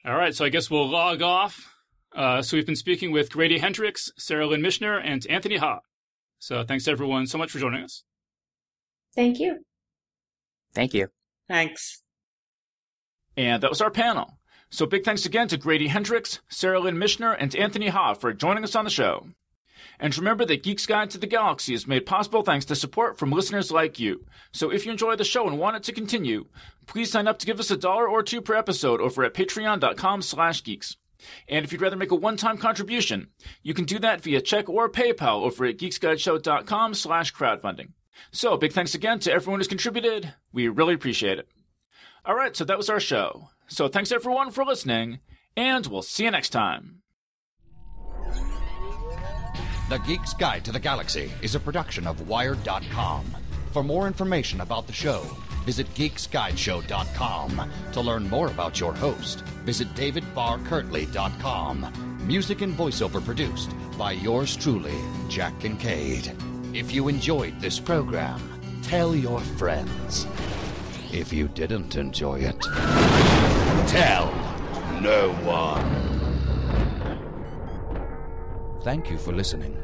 All right, so I guess we'll log off. So we've been speaking with Grady Hendricks, Sara Lynn Michener, and Anthony Ha. So thanks, everyone, so much for joining us. Thank you. Thank you. Thanks. And that was our panel. So big thanks again to Grady Hendricks, Sara Lynn Michener, and Anthony Ha for joining us on the show. And remember that Geek's Guide to the Galaxy is made possible thanks to support from listeners like you. So if you enjoy the show and want it to continue, please sign up to give us $1 or $2 per episode over at patreon.com/geeks. And if you'd rather make a one-time contribution, you can do that via check or PayPal over at geeksguideshow.com/crowdfunding. So big thanks again to everyone who's contributed. We really appreciate it. All right, so that was our show. So thanks everyone for listening, and we'll see you next time. The Geek's Guide to the Galaxy is a production of Wired.com. For more information about the show, visit geeksguideshow.com. To learn more about your host, visit davidbarrkirtley.com. Music and voiceover produced by yours truly, Jack Kincaid. If you enjoyed this program, tell your friends. If you didn't enjoy it, tell no one. Thank you for listening.